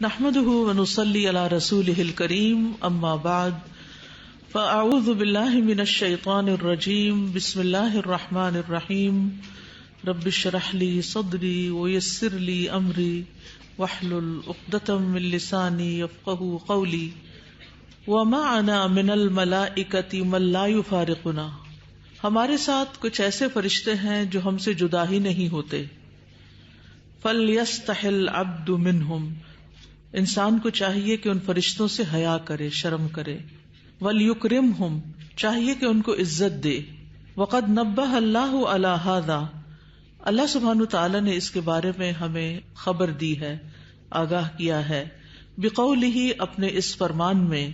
نحمده ونصلي على رسوله الكريم اما بعد فاعوذ بالله من الشيطان الرجيم بسم الله الرحمن الرحيم رب اشرح لي صدري ويسر لي امري واحلل عقدة من لساني يفقهوا قولي ومعنا من الملائكة من لا يفارقنا. ہمارے ساتھ کچھ ایسے فرشتے ہیں جو ہم سے جدا ہی نہیں ہوتے. فَلْيَسْتَحِ الْعَبْدُ مِنْهُمْ، انسان کو چاہیے کہ ان فرشتوں سے حیا کرے، شرم کرے. وَلْيُكْرِمْهُمْ، چاہیے کہ ان کو عزت دے. وَقَدْ نَبَّهَ اللَّهُ عَلَى هَذَا، اللہ سبحانہ تعالی نے اس کے بارے میں ہمیں خبر دی ہے، آگاہ کیا ہے. بِقَوْلِهِ، اپنے اس فرمان میں،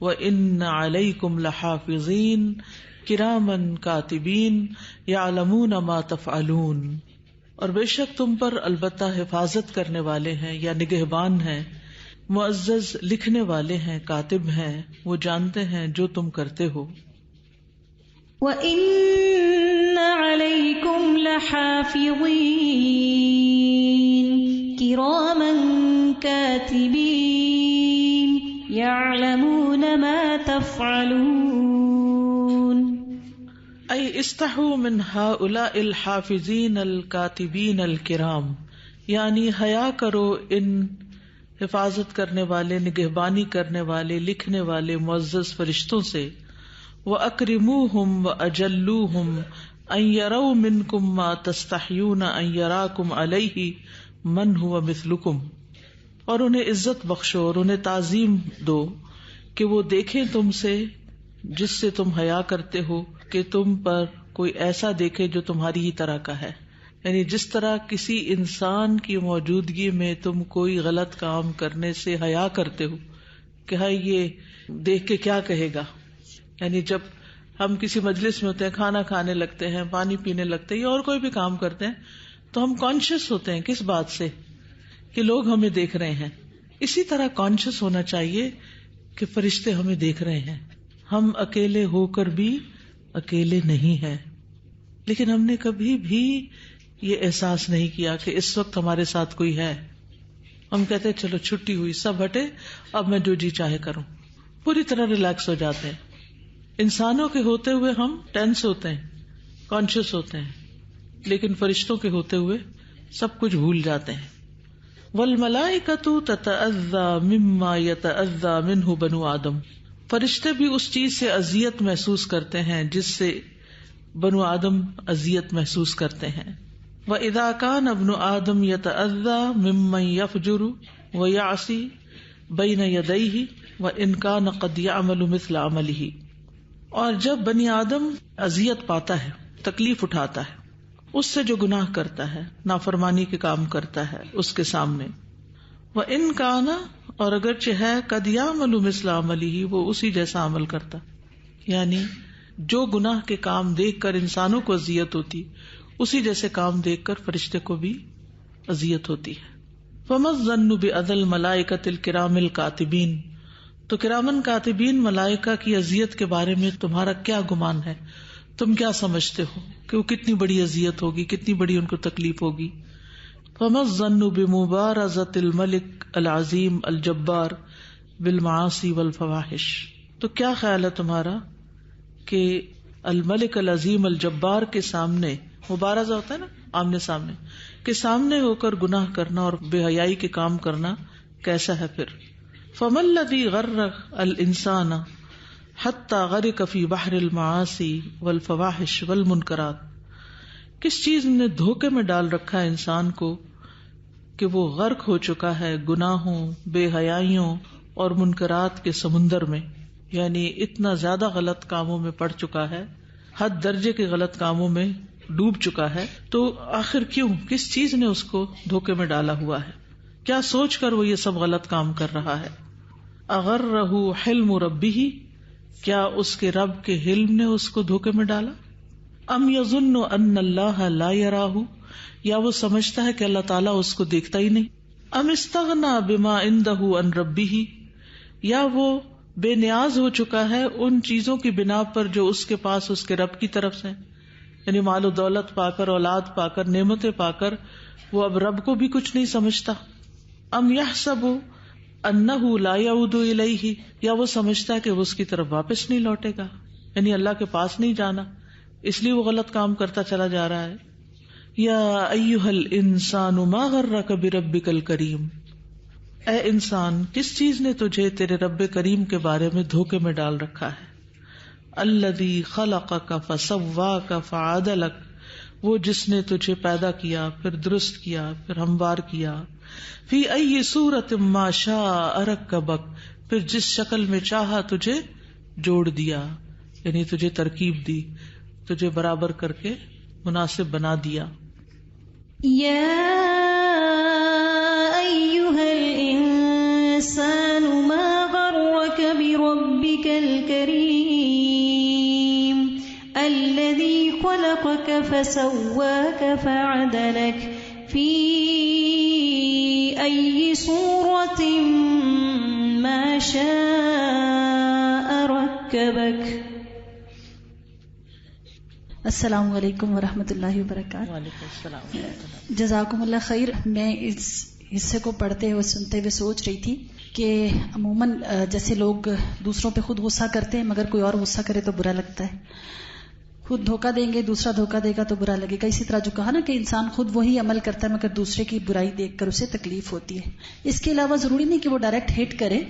وَإِنَّ عَلَيْكُمْ لَحَافِظِينَ کِرَامًا کاتبین یعلمون ما تفعلون، اور بے شک تم پر البتہ حفاظت کرنے والے ہیں یا نگہبان ہیں، معزز لکھنے والے ہیں، کاتب ہیں، وہ جانتے ہیں جو تم کرتے ہو. وَإِنَّ عَلَيْكُمْ لَحَافِظِينَ كِرَامًا كَاتِبِينَ يَعْلَمُونَ مَا تَفْعَلُونَ. ای استحوا من هؤلاء الحافظین الکاتبین الکرام، یعنی حیا کرو ان حفاظت کرنے والے، نگہبانی کرنے والے، لکھنے والے معزز فرشتوں سے. وَأَكْرِمُوهُمْ وَأَجَلُّوهُمْ أَن يَرَوْا مِنْكُمْ مَا تَسْتَحْيُونَ أَن يَرَاكُمْ عَلَيْهِ مَنْ هُوَ مِثْلُكُمْ، اور انہیں عزت بخشو اور انہیں تعظیم دو کہ وہ دیکھیں تم سے جس سے تم حیا کرتے ہو، کہ تم پر کوئی ایسا دیکھے جو تمہاری ہی طرح کا ہے. یعنی جس طرح کسی انسان کی موجودگی میں تم کوئی غلط کام کرنے سے حیا کرتے ہو کہ ہائی یہ دیکھ کے کیا کہے گا. یعنی جب ہم کسی مجلس میں ہوتے ہیں، کھانا کھانے لگتے ہیں، پانی پینے لگتے ہیں یا اور کوئی بھی کام کرتے ہیں، تو ہم کانشیس ہوتے ہیں کس بات سے؟ کہ لوگ ہمیں دیکھ رہے ہیں. اسی طرح کانشیس ہونا چاہیے کہ فرشتے ہمیں دیکھ رہے ہیں. ہم اکیلے ہو کر بھی اکیلے نہیں ہیں، لیکن ہم نے کبھی بھی یہ احساس نہیں کیا کہ اس وقت ہمارے ساتھ کوئی ہے. ہم کہتے ہیں چلو چھٹی ہوئی، سب ہٹے، اب میں جو جی چاہے کروں، پوری طرح ریلیکس ہو جاتے ہیں. انسانوں کے ہوتے ہوئے ہم ٹینس ہوتے ہیں، کانشیس ہوتے ہیں، لیکن فرشتوں کے ہوتے ہوئے سب کچھ بھول جاتے ہیں. والملائکۃ تتأذی مما یتأذی منہ بنو آدم، فرشتے بھی اس چیز سے اذیت محسوس کرتے ہیں جس سے بنو آدم اذیت محسوس کرتے ہیں. وَإِذَا كَانَ ابْنُ آدَمَ يَتَأَذَّى مِمَّن يَفْجُرُ وَيَعْصِي بَيْنَ يَدَيْهِ وَإِنْ كَانَ قَدْ يَعْمَلُ مِثْلَ عَمَلِهِ، اور جب بنی آدم اذیت پاتا ہے، تکلیف اٹھاتا ہے اس سے جو گناہ کرتا ہے، نافرمانی کے کام کرتا ہے اس کے سامنے. وَإِنْ كَانَ، اور اگرچہ ہے، قَدْ يَعْمَلُ مِثْلَ عَمَلِهِ، وہ اسی جیسا عمل کرتا، یعنی جو گناہ کے کام دیکھ کر انسانوں کو اذیت ہوتی، اسی جیسے کام دیکھ کر فرشتے کو بھی اذیت ہوتی ہے. فَمَا الظَّنُّ بِأَذَى الْمَلَائِكَةِ الْكِرَامِ الْكَاتِبِينَ، تو کرامن کاتبین ملائکہ کی اذیت کے بارے میں تمہارا کیا گمان ہے؟ تم کیا سمجھتے ہو کہ وہ کتنی بڑی اذیت ہوگی، کتنی بڑی ان کو تکلیف ہوگی؟ فَمَا الظَّنُّ بِمُبَارَزَةِ الْمَلِكِ الْعَظِيمِ الْجَبَّارِ بِالْمَعَاصِي وَالْفَوَاحِشِ، تو کیا خیال ہے تمہارا کہ الملک العظیم الجبار کے سامنے، مبارزہ ہوتا ہے نا، آمنے سامنے کے سامنے ہو کر گناہ کرنا اور بے حیائی کے کام کرنا کیسا ہے پھر؟ فَمَا الَّذِي غَرَّ الْإِنسَانَ حَتَّى غَرِقَ فِي بَحْرِ الْمَعَاصِي وَالْفَوَاحِشِ وَالْمُنْكَرَاتِ، کس چیز نے دھوکے میں ڈال رکھا ہے انسان کو کہ وہ غرق ہو چکا ہے گناہوں، بے حیائیوں اور منکرات کے سمندر میں. یعنی اتنا زیادہ غلط کاموں میں پڑ چکا ہے، حد درجے کے غلط کاموں میں ڈوب چکا ہے. تو آخر کیوں؟ کس چیز نے اس کو دھوکے میں ڈالا ہوا ہے؟ کیا سوچ کر وہ یہ سب غلط کام کر رہا ہے؟ اغرہ حلم ربہ، کیا اس کے رب کے حلم نے اس کو دھوکے میں ڈالا؟ ام یظن ان اللہ لا یراہ، یا وہ سمجھتا ہے کہ اللہ تعالیٰ اس کو دیکھتا ہی نہیں. ام استغنا بما عنده عن ربہ، یا وہ بے نیاز ہو چکا ہے ان چیزوں کی بنا پر جو اس کے پاس اس کے رب کی طرف سے، یعنی مال و دولت پا کر، اولاد پا کر، نعمتیں پا کر وہ اب رب کو بھی کچھ نہیں سمجھتا. ام یحسب انہ لا یعود الیہ، یا وہ سمجھتا ہے کہ وہ اس کی طرف واپس نہیں لوٹے گا، یعنی اللہ کے پاس نہیں جانا، اس لیے وہ غلط کام کرتا چلا جا رہا ہے. یا ایھا الانسان ما غرک بربک الکریم، اے انسان کس چیز نے تجھے تیرے رب کریم کے بارے میں دھوکے میں ڈال رکھا ہے. الذی خلقک فسواک فعدلک، وہ جس نے تجھے پیدا کیا پھر درست کیا پھر ہموار کیا. فی ای صورت ما شاء رکبک، پھر جس شکل میں چاہا تجھے جوڑ دیا، یعنی تجھے ترکیب دی، تجھے برابر کر کے مناسب بنا دیا. یا ایھا الانسان ما غرک بربک الکریم الذی خلقک فسواک فعدلک فی ای صورت ما شاء رکبک. السلام علیکم ورحمۃ اللہ وبرکاتہ. وعلیکم السلام. جزاکم اللہ خیر. میں اس حصے کو پڑھتے ہوئے سنتے ہوئے سوچ رہی تھی کہ عموماً جیسے لوگ دوسروں پہ خود غصہ کرتے ہیں مگر کوئی اور غصہ کرے تو برا لگتا ہے، خود دھوکہ دیں گے دوسرا دھوکہ دے گا تو برا لگے گا. اسی طرح جو کہا نا کہ انسان خود وہی عمل کرتا ہے مگر دوسرے کی برائی دیکھ کر اسے تکلیف ہوتی ہے. اس کے علاوہ ضروری نہیں کہ وہ ڈائریکٹ ہٹ کرے.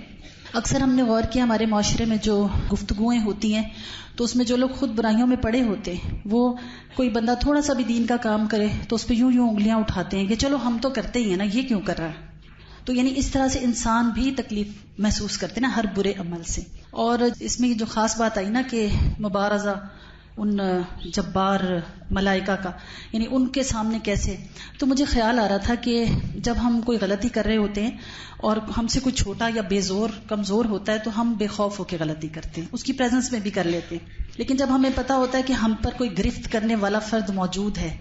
اکثر ہم نے غور کیا ہمارے معاشرے میں جو گفتگویں ہوتی ہیں تو اس میں جو لوگ خود برائیوں میں پڑے ہوتے ہیں وہ کوئی بندہ تھوڑا سا بھی دین کا کام کرے تو اس پہ یوں انگلیاں اٹھاتے ہیں کہ چلو ہم تو کرتے ہی ہیں نا، یہ کیوں کر رہا ہے. تو یعنی اس طرح سے انسان بھی تکلیف محسوس کرتے نا ہر برے عمل سے. اور اس میں جو خاص بات آئی نا کہ مبارزہ ان جبار ملائکہ کا، یعنی ان کے سامنے کیسے، تو مجھے خیال آ رہا تھا کہ جب ہم کوئی غلطی کر رہے ہوتے ہیں اور ہم سے کوئی چھوٹا یا بے زور کمزور ہوتا ہے تو ہم بے خوف ہو کے غلطی کرتے ہیں، اس کی پریزنس میں بھی کر لیتے ہیں. لیکن جب ہمیں پتا ہوتا ہے کہ ہم پر کوئی گرفت کرنے والا فرد موجود ہے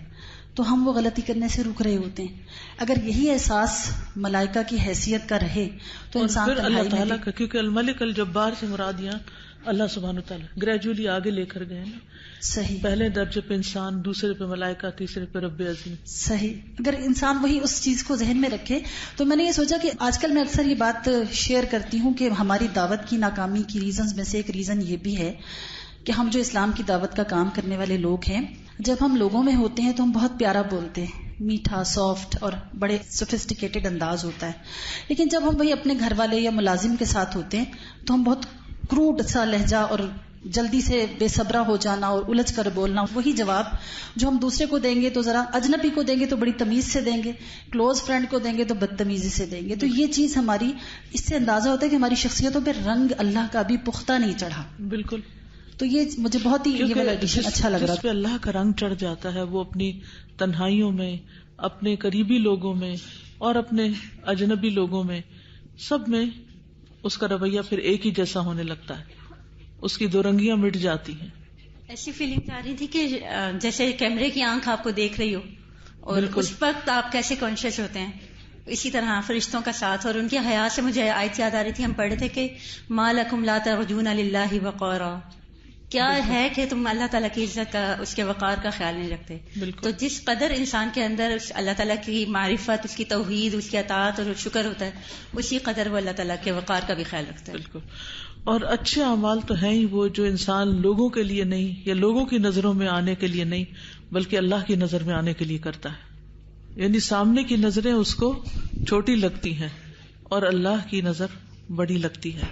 تو ہم وہ غلطی کرنے سے رک رہے ہوتے ہیں. اگر یہی احساس ملائکہ کی حیثیت کا رہے تو انسان پھر اللہ تعالیٰ کا، کیونکہ الملک الجبار سے مراد یہاں اللہ سبحانہ وتعالیٰ گریجولی آگے لے کر گئے نا. صحیح. پہلے درجے پہ انسان، دوسرے پہ ملائکہ، تیسرے پہ رب عظیم. صحیح. اگر انسان وہی اس چیز کو ذہن میں رکھے تو میں نے یہ سوچا کہ آج کل میں اکثر یہ بات شیئر کرتی ہوں کہ ہماری دعوت کی ناکامی کی ریزنز میں سے ایک ریزن یہ بھی ہے کہ ہم جو اسلام کی دعوت کا کام کرنے والے لوگ ہیں، جب ہم لوگوں میں ہوتے ہیں تو ہم بہت پیارا بولتے ہیں، میٹھا، سافٹ اور بڑے سوفسٹیکیٹڈ انداز ہوتا ہے. لیکن جب ہم وہی اپنے گھر والے یا ملازم کے ساتھ ہوتے ہیں تو ہم بہت کروڈ سا لہجہ اور جلدی سے بے صبرا ہو جانا اور الجھ کر بولنا، وہی جواب جو ہم دوسرے کو دیں گے تو ذرا اجنبی کو دیں گے تو بڑی تمیز سے دیں گے، کلوز فرینڈ کو دیں گے تو بدتمیزی سے دیں گے. تو یہ چیز ہماری، اس سے اندازہ ہوتا ہے کہ ہماری شخصیتوں پہ رنگ اللہ کا ابھی پختہ نہیں چڑھا. بالکل. تو یہ مجھے بہت ہی یہ والا ایڈیشن اچھا لگ رہا. جس پہ اللہ کا رنگ چڑھ جاتا ہے وہ اپنی تنہائیوں میں، اپنے قریبی لوگوں میں اور اپنے اجنبی لوگوں میں، سب میں اس کا رویہ پھر ایک ہی جیسا ہونے لگتا ہے، اس کی دو رنگیاں مٹ جاتی ہیں. ایسی فیلنگ آ رہی تھی کہ جیسے کیمرے کی آنکھ آپ کو دیکھ رہی ہو اور اس وقت آپ کیسے کانشیس ہوتے ہیں، اسی طرح فرشتوں کا ساتھ اور ان کی حیا سے مجھے آیت یاد آ رہی تھی. ہم پڑھے تھے کہ ما لکم لا ترجون للہ وقارا، کیا ہے کہ تم اللہ تعالیٰ کی عزت کا، اس کے وقار کا خیال نہیں رکھتے. تو جس قدر انسان کے اندر اللہ تعالیٰ کی معرفت، اس کی توحید، اس کی اطاعت اور شکر ہوتا ہے، اسی قدر وہ اللہ تعالیٰ کے وقار کا بھی خیال رکھتا ہے. بالکل. اور اچھے اعمال تو ہیں ہی وہ جو انسان لوگوں کے لیے نہیں یا لوگوں کی نظروں میں آنے کے لیے نہیں بلکہ اللہ کی نظر میں آنے کے لیے کرتا ہے. یعنی سامنے کی نظریں اس کو چھوٹی لگتی ہیں اور اللہ کی نظر بڑی لگتی ہے.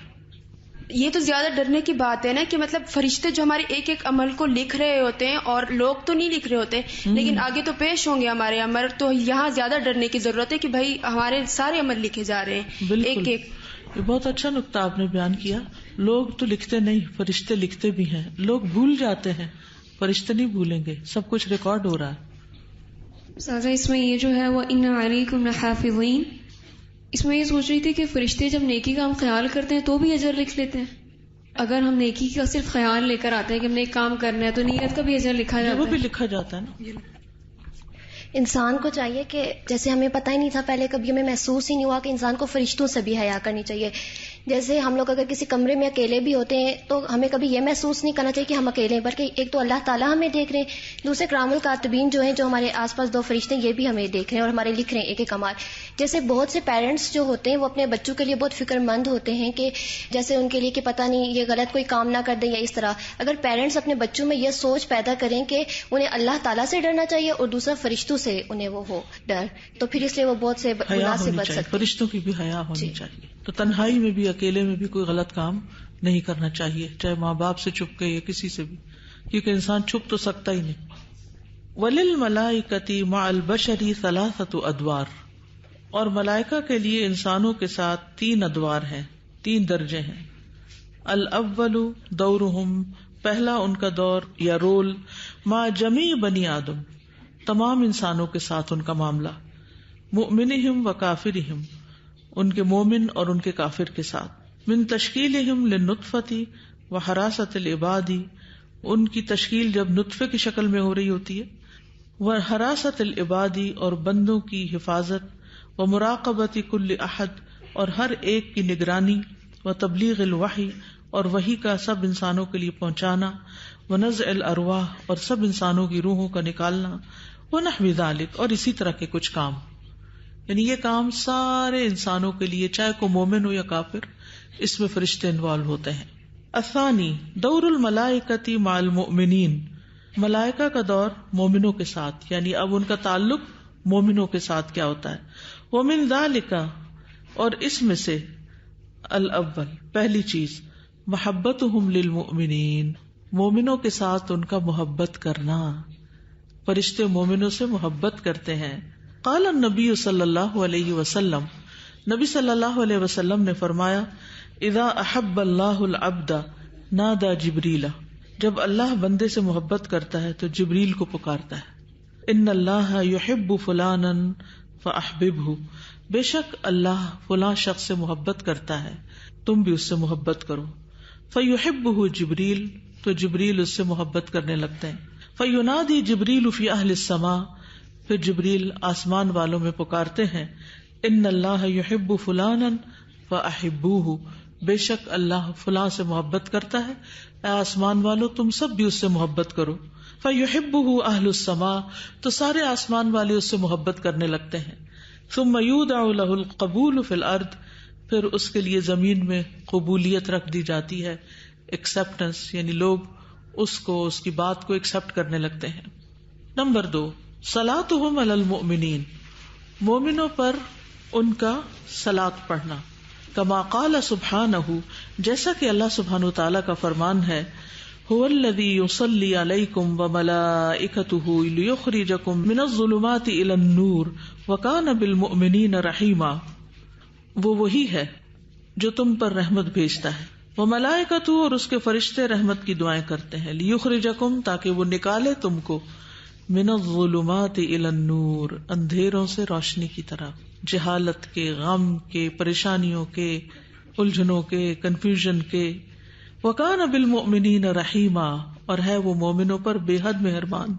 یہ تو زیادہ ڈرنے کی بات ہے نا کہ مطلب فرشتے جو ہمارے ایک ایک عمل کو لکھ رہے ہوتے ہیں اور لوگ تو نہیں لکھ رہے ہوتے لیکن آگے تو پیش ہوں گے ہمارے عمل. تو یہاں زیادہ ڈرنے کی ضرورت ہے کہ بھائی ہمارے سارے عمل لکھے جا رہے ہیں ایک ایک. یہ بہت اچھا نقطہ آپ نے بیان کیا. لوگ تو لکھتے نہیں، فرشتے لکھتے بھی ہیں. لوگ بھول جاتے ہیں، فرشتے نہیں بھولیں گے، سب کچھ ریکارڈ ہو رہا ہے. سازا اس میں یہ جو ہے وہ ان علیکم لحافظین، اس میں یہ سوچ رہی تھی کہ فرشتے جب نیکی کا ہم خیال کرتے ہیں تو بھی اجر لکھ لیتے ہیں. اگر ہم نیکی کا صرف خیال لے کر آتے ہیں کہ ہم نے ایک کام کرنا ہے تو نیت کا بھی اجر لکھا جاتا ہے. وہ بھی لکھا جاتا ہے نا. انسان کو چاہیے کہ جیسے ہمیں پتہ ہی نہیں تھا پہلے، کبھی ہمیں محسوس ہی نہیں ہوا کہ انسان کو فرشتوں سے بھی حیا کرنی چاہیے. جیسے ہم لوگ اگر کسی کمرے میں اکیلے بھی ہوتے ہیں تو ہمیں کبھی یہ محسوس نہیں کرنا چاہیے کہ ہم اکیلے ہیں، بلکہ ایک تو اللہ تعالیٰ ہمیں دیکھ رہے ہیں، دوسرے کرام الکاتبین جو ہیں، جو ہمارے آس پاس دو فرشتے یہ بھی ہمیں دیکھ رہے ہیں اور ہمارے لکھ رہے ہیں ایک ایک اعمال. جیسے بہت سے پیرنٹس جو ہوتے ہیں وہ اپنے بچوں کے لیے بہت فکر مند ہوتے ہیں کہ جیسے ان کے لیے کہ پتہ نہیں یہ غلط کوئی کام نہ کر دیں یا اس طرح. اگر پیرنٹس اپنے بچوں میں یہ سوچ پیدا کریں کہ انہیں اللہ تعالیٰ سے ڈرنا چاہیے اور دوسرا فرشتوں سے انہیں وہ ہو ڈر، تو پھر اس لیے وہ بہت سے گناہ سے بچ سکتے. فرشتوں کی بھی حیا ہونی چاہیے. تو تنہائی میں بھی اکیلے میں بھی کوئی غلط کام نہیں کرنا چاہیے، چاہے ماں باپ سے چھپ کے یا کسی سے بھی، کیونکہ انسان چھپ تو سکتا ہی نہیں. وَلِلْمَلَائِكَةِ مَعَ الْبَشَرِ ثَلَاثَةُ أَدْوَارٍ، اور ملائکہ کے لیے انسانوں کے ساتھ 3 ادوار ہیں، 3 درجے ہیں. الاول دورہم، پہلا ان کا دور یا رول، مع جمیع بنی آدم، تمام انسانوں کے ساتھ ان کا معاملہ، مؤمنہم و کافرہم، ان کے مومن اور ان کے کافر کے ساتھ، من تشکیلہم للنطفۃ و حراست العباد، ان کی تشکیل جب نطفے کی شکل میں ہو رہی ہوتی ہے، و حراست العباد، اور بندوں کی حفاظت، و مراقبت کل احد، اور ہر ایک کی نگرانی، و تبلیغ الوحی، اور وحی کا سب انسانوں کے لیے پہنچانا، و نزع الارواح، اور سب انسانوں کی روحوں کا نکالنا، و نحو ذلک، اور اسی طرح کے کچھ کام. یعنی یہ کام سارے انسانوں کے لیے، چاہے کوئی مومن ہو یا کافر، اس میں فرشتے انوالو ہوتے ہیں. الثانی دور الملائکۃ مع المؤمنین، ملائکہ کا دور مومنوں کے ساتھ، یعنی اب ان کا تعلق مومنوں کے ساتھ کیا ہوتا ہے. ومن ذلک، اور اس میں سے، الاول، پہلی چیز، محبتہم للمؤمنین، مومنوں کے ساتھ ان کا محبت کرنا. فرشتے مومنوں سے محبت کرتے ہیں. قال النبی صلی اللہ علیہ وسلم، نبی صلی اللہ علیہ وسلم نے فرمایا، اذا احب اللہ العبد نادى جبریل، جب اللہ بندے سے محبت کرتا ہے تو جبریل کو پکارتا ہے. ان اللہ یحب فلانا فاحببہ، بے شک اللہ فلاں شخص سے محبت کرتا ہے، تم بھی اس سے محبت کرو. فیحبہ جبریل، تو جبریل اس سے محبت کرنے لگتے ہیں. فینادی جبریل فی اہل السماء، پھر جبریل آسمان والوں میں پکارتے ہیں، ان اللہ یحب فلانا فاحبوہ، بے شک اللہ فلاں سے محبت کرتا ہے، اے آسمان والو تم سب بھی اس سے محبت کرو. فیحبہ اہل السماء، تو سارے آسمان والے اس سے محبت کرنے لگتے ہیں. ثم یودع لہ القبول فی الارض، پھر اس کے لیے زمین میں قبولیت رکھ دی جاتی ہے، ایکسپٹنس، یعنی لوگ اس کو، اس کی بات کو ایکسپٹ کرنے لگتے ہیں. نمبر 2، صلاتہم علی المؤمنین، مومنوں پر ان کا صلاۃ پڑھنا. کما قال سبحانہ، جیسا کہ اللہ سبحانہ وتعالیٰ کا فرمان ہے، هو الذی یصلی علیکم وملائکتہ لیخرجکم من الظلمات الی النور وکان بالمؤمنین رحیما، وہ وہی ہے جو تم پر رحمت بھیجتا ہے. وملائکتہ، اور اس کے فرشتے رحمت کی دعائیں کرتے ہیں. لیخرجکم، تاکہ وہ نکالے تم کو، من الظلمات الی النور، اندھیروں سے روشنی کی طرف، جہالت کے، غم کے، پریشانیوں کے، الجھنوں کے، کنفیوژن کے. وکان بالمؤمنین رحیما، اور ہے وہ مومنوں پر بے حد مہربان.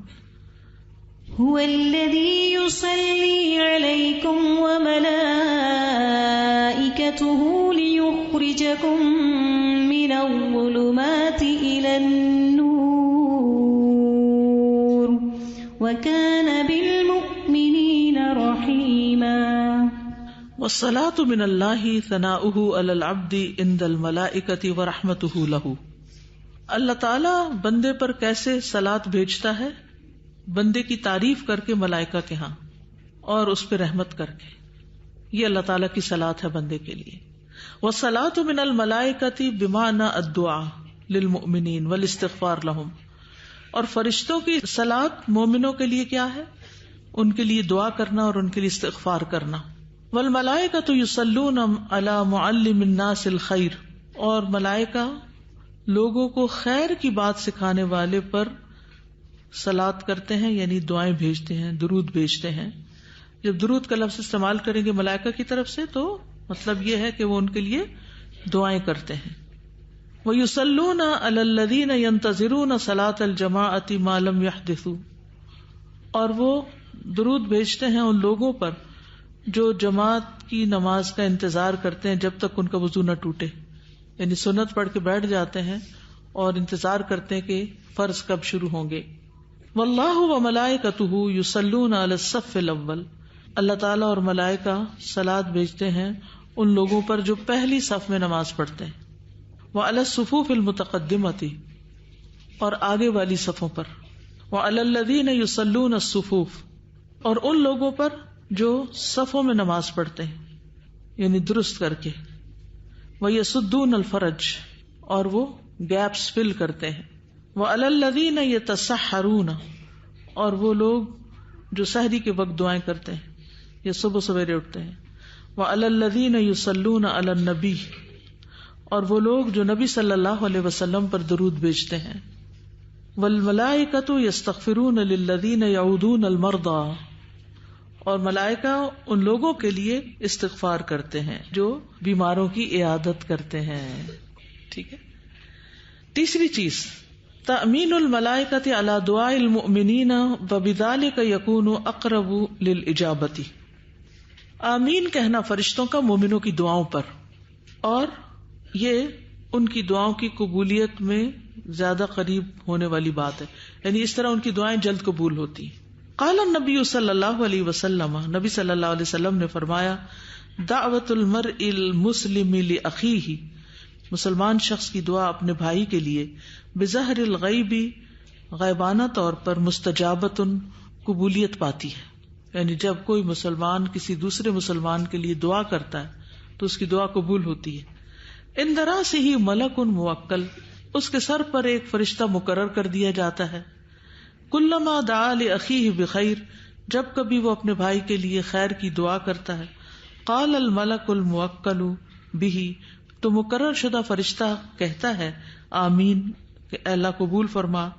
هو الذی یصلی علیکم وملائکتہ لیخرجکم من الظلمات الی النور وکان بالمؤمنین رحیما. والصلاة من اللہ ثناؤہ علی العبد عند الملائکۃ ورحمتہ لہ. اللہ تعالی بندے پر کیسے صلاۃ بھیجتا ہے؟ بندے کی تعریف کر کے ملائکہ کے ہاں، اور اس پہ رحمت کر کے. یہ اللہ تعالیٰ کی صلاۃ ہے بندے کے لیے. والصلاة من الملائکۃ بمعنی الدعاء للمؤمنین والاستغفار لہم، اور فرشتوں کی صلاۃ مومنوں کے لیے کیا ہے؟ ان کے لیے دعا کرنا اور ان کے لیے استغفار کرنا. والملائکۃ یصلون علی معلم الناس الخیر، اور ملائکہ لوگوں کو خیر کی بات سکھانے والے پر صلاۃ کرتے ہیں، یعنی دعائیں بھیجتے ہیں، درود بھیجتے ہیں. جب درود کا لفظ استعمال کریں گے ملائکہ کی طرف سے تو مطلب یہ ہے کہ وہ ان کے لیے دعائیں کرتے ہیں. وَيُصَلُّونَ عَلَى الَّذِينَ يَنْتَظِرُونَ صَلَاةَ الْجَمَاعَةِ مَا لَمْ يَحْدِثُوا، اور وہ درود بھیجتے ہیں ان لوگوں پر جو جماعت کی نماز کا انتظار کرتے ہیں جب تک ان کا وضو نہ ٹوٹے، یعنی سنت پڑھ کے بیٹھ جاتے ہیں اور انتظار کرتے ہیں کہ فرض کب شروع ہوں گے. واللہ وملائکتہ یصلون علی الصف الاول، اللہ تعالیٰ اور ملائکہ صلاۃ بھیجتے ہیں ان لوگوں پر جو پہلی صف میں نماز پڑھتے ہیں. وعلی الصفوف المتقدمۃ، اور آگے والی صفوں پر. وعلی الذین یصلون الصفوف، اور ان لوگوں پر جو صفوں میں نماز پڑھتے ہیں یعنی درست کر کے. ویصدون الفرج، اور وہ گیپس فل کرتے ہیں. وعلی الذین یتسحرون، اور وہ لوگ جو سحری کے وقت دعائیں کرتے ہیں یا صبح سویرے اٹھتے ہیں. وعلی الذین یصلون علی النبی، اور وہ لوگ جو نبی صلی اللہ علیہ وسلم پر درود بھیجتے ہیں. والملائکۃ یستغفرون للذین یعودون المرضی، اور ملائکہ ان لوگوں کے لیے استغفار کرتے ہیں جو بیماروں کی عیادت کرتے ہیں. ٹھیک ہے. تیسری چیز، تأمین الملائکۃ علی دعاء المؤمنین وبذلک یکون اقرب للاجابۃ. آمین کہنا فرشتوں کا مومنوں کی دعاؤں پر، اور یہ ان کی دعاؤں کی قبولیت میں زیادہ قریب ہونے والی بات ہے، یعنی اس طرح ان کی دعائیں جلد قبول ہوتی ہیں. قال النبی صلی اللہ علیہ وسلم، نبی صلی اللہ علیہ وسلم نے فرمایا، دعوت المرء المسلم لأخیہ، مسلمان شخص کی دعا اپنے بھائی کے لیے، بظہر الغیب، غیبانہ طور پر، مستجابۃ، قبولیت پاتی ہے. یعنی جب کوئی مسلمان کسی دوسرے مسلمان کے لیے دعا کرتا ہے تو اس کی دعا قبول ہوتی ہے. ان درا سے ہی ملک موکل، اس کے سر پر ایک فرشتہ مقرر کر دیا جاتا ہے. کلما دعا لأخیہ بخیر، جب کبھی وہ اپنے بھائی کے لیے خیر کی دعا کرتا ہے، قال الملک الموکل بہ، تو مقرر شدہ فرشتہ کہتا ہے آمین، کہ اللہ قبول فرما.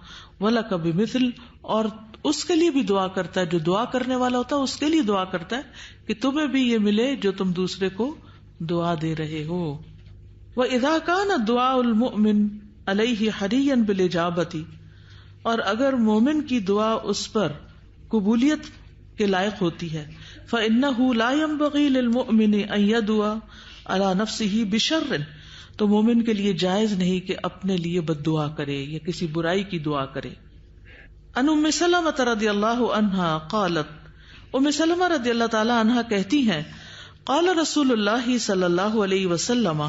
وَلَكَ بِمِثْلِ، اور اس کے لیے بھی دعا کرتا ہے، جو دعا کرنے والا ہوتا ہے اس کے لیے دعا کرتا ہے کہ تمہیں بھی یہ ملے جو تم دوسرے کو دعا دے رہے ہو. وَإِذَا كَانَ الدُّعَاءُ الْمُؤْمِنِ عَلَيْهِ حَرِيًّا بِالْإِجَابَةِ، اور اگر مومن کی دعا اس پر قبولیت کے لائق ہوتی ہے، فَإِنَّهُ لَا يَنبَغِي لِلْمُؤْمِنِ أَن يَدْعُوَ عَلَى نَفْسِهِ بِشَرٍ، تو مومن کے لیے جائز نہیں کہ اپنے لیے بد دعا کرے یا کسی برائی کی دعا کرے. ان ام سلمہ رضی اللہ عنہا قالت، ام سلمہ رضی اللہ تعالی عنہا کہتی ہیں، قال رسول اللہ صلی اللہ علیہ وسلم،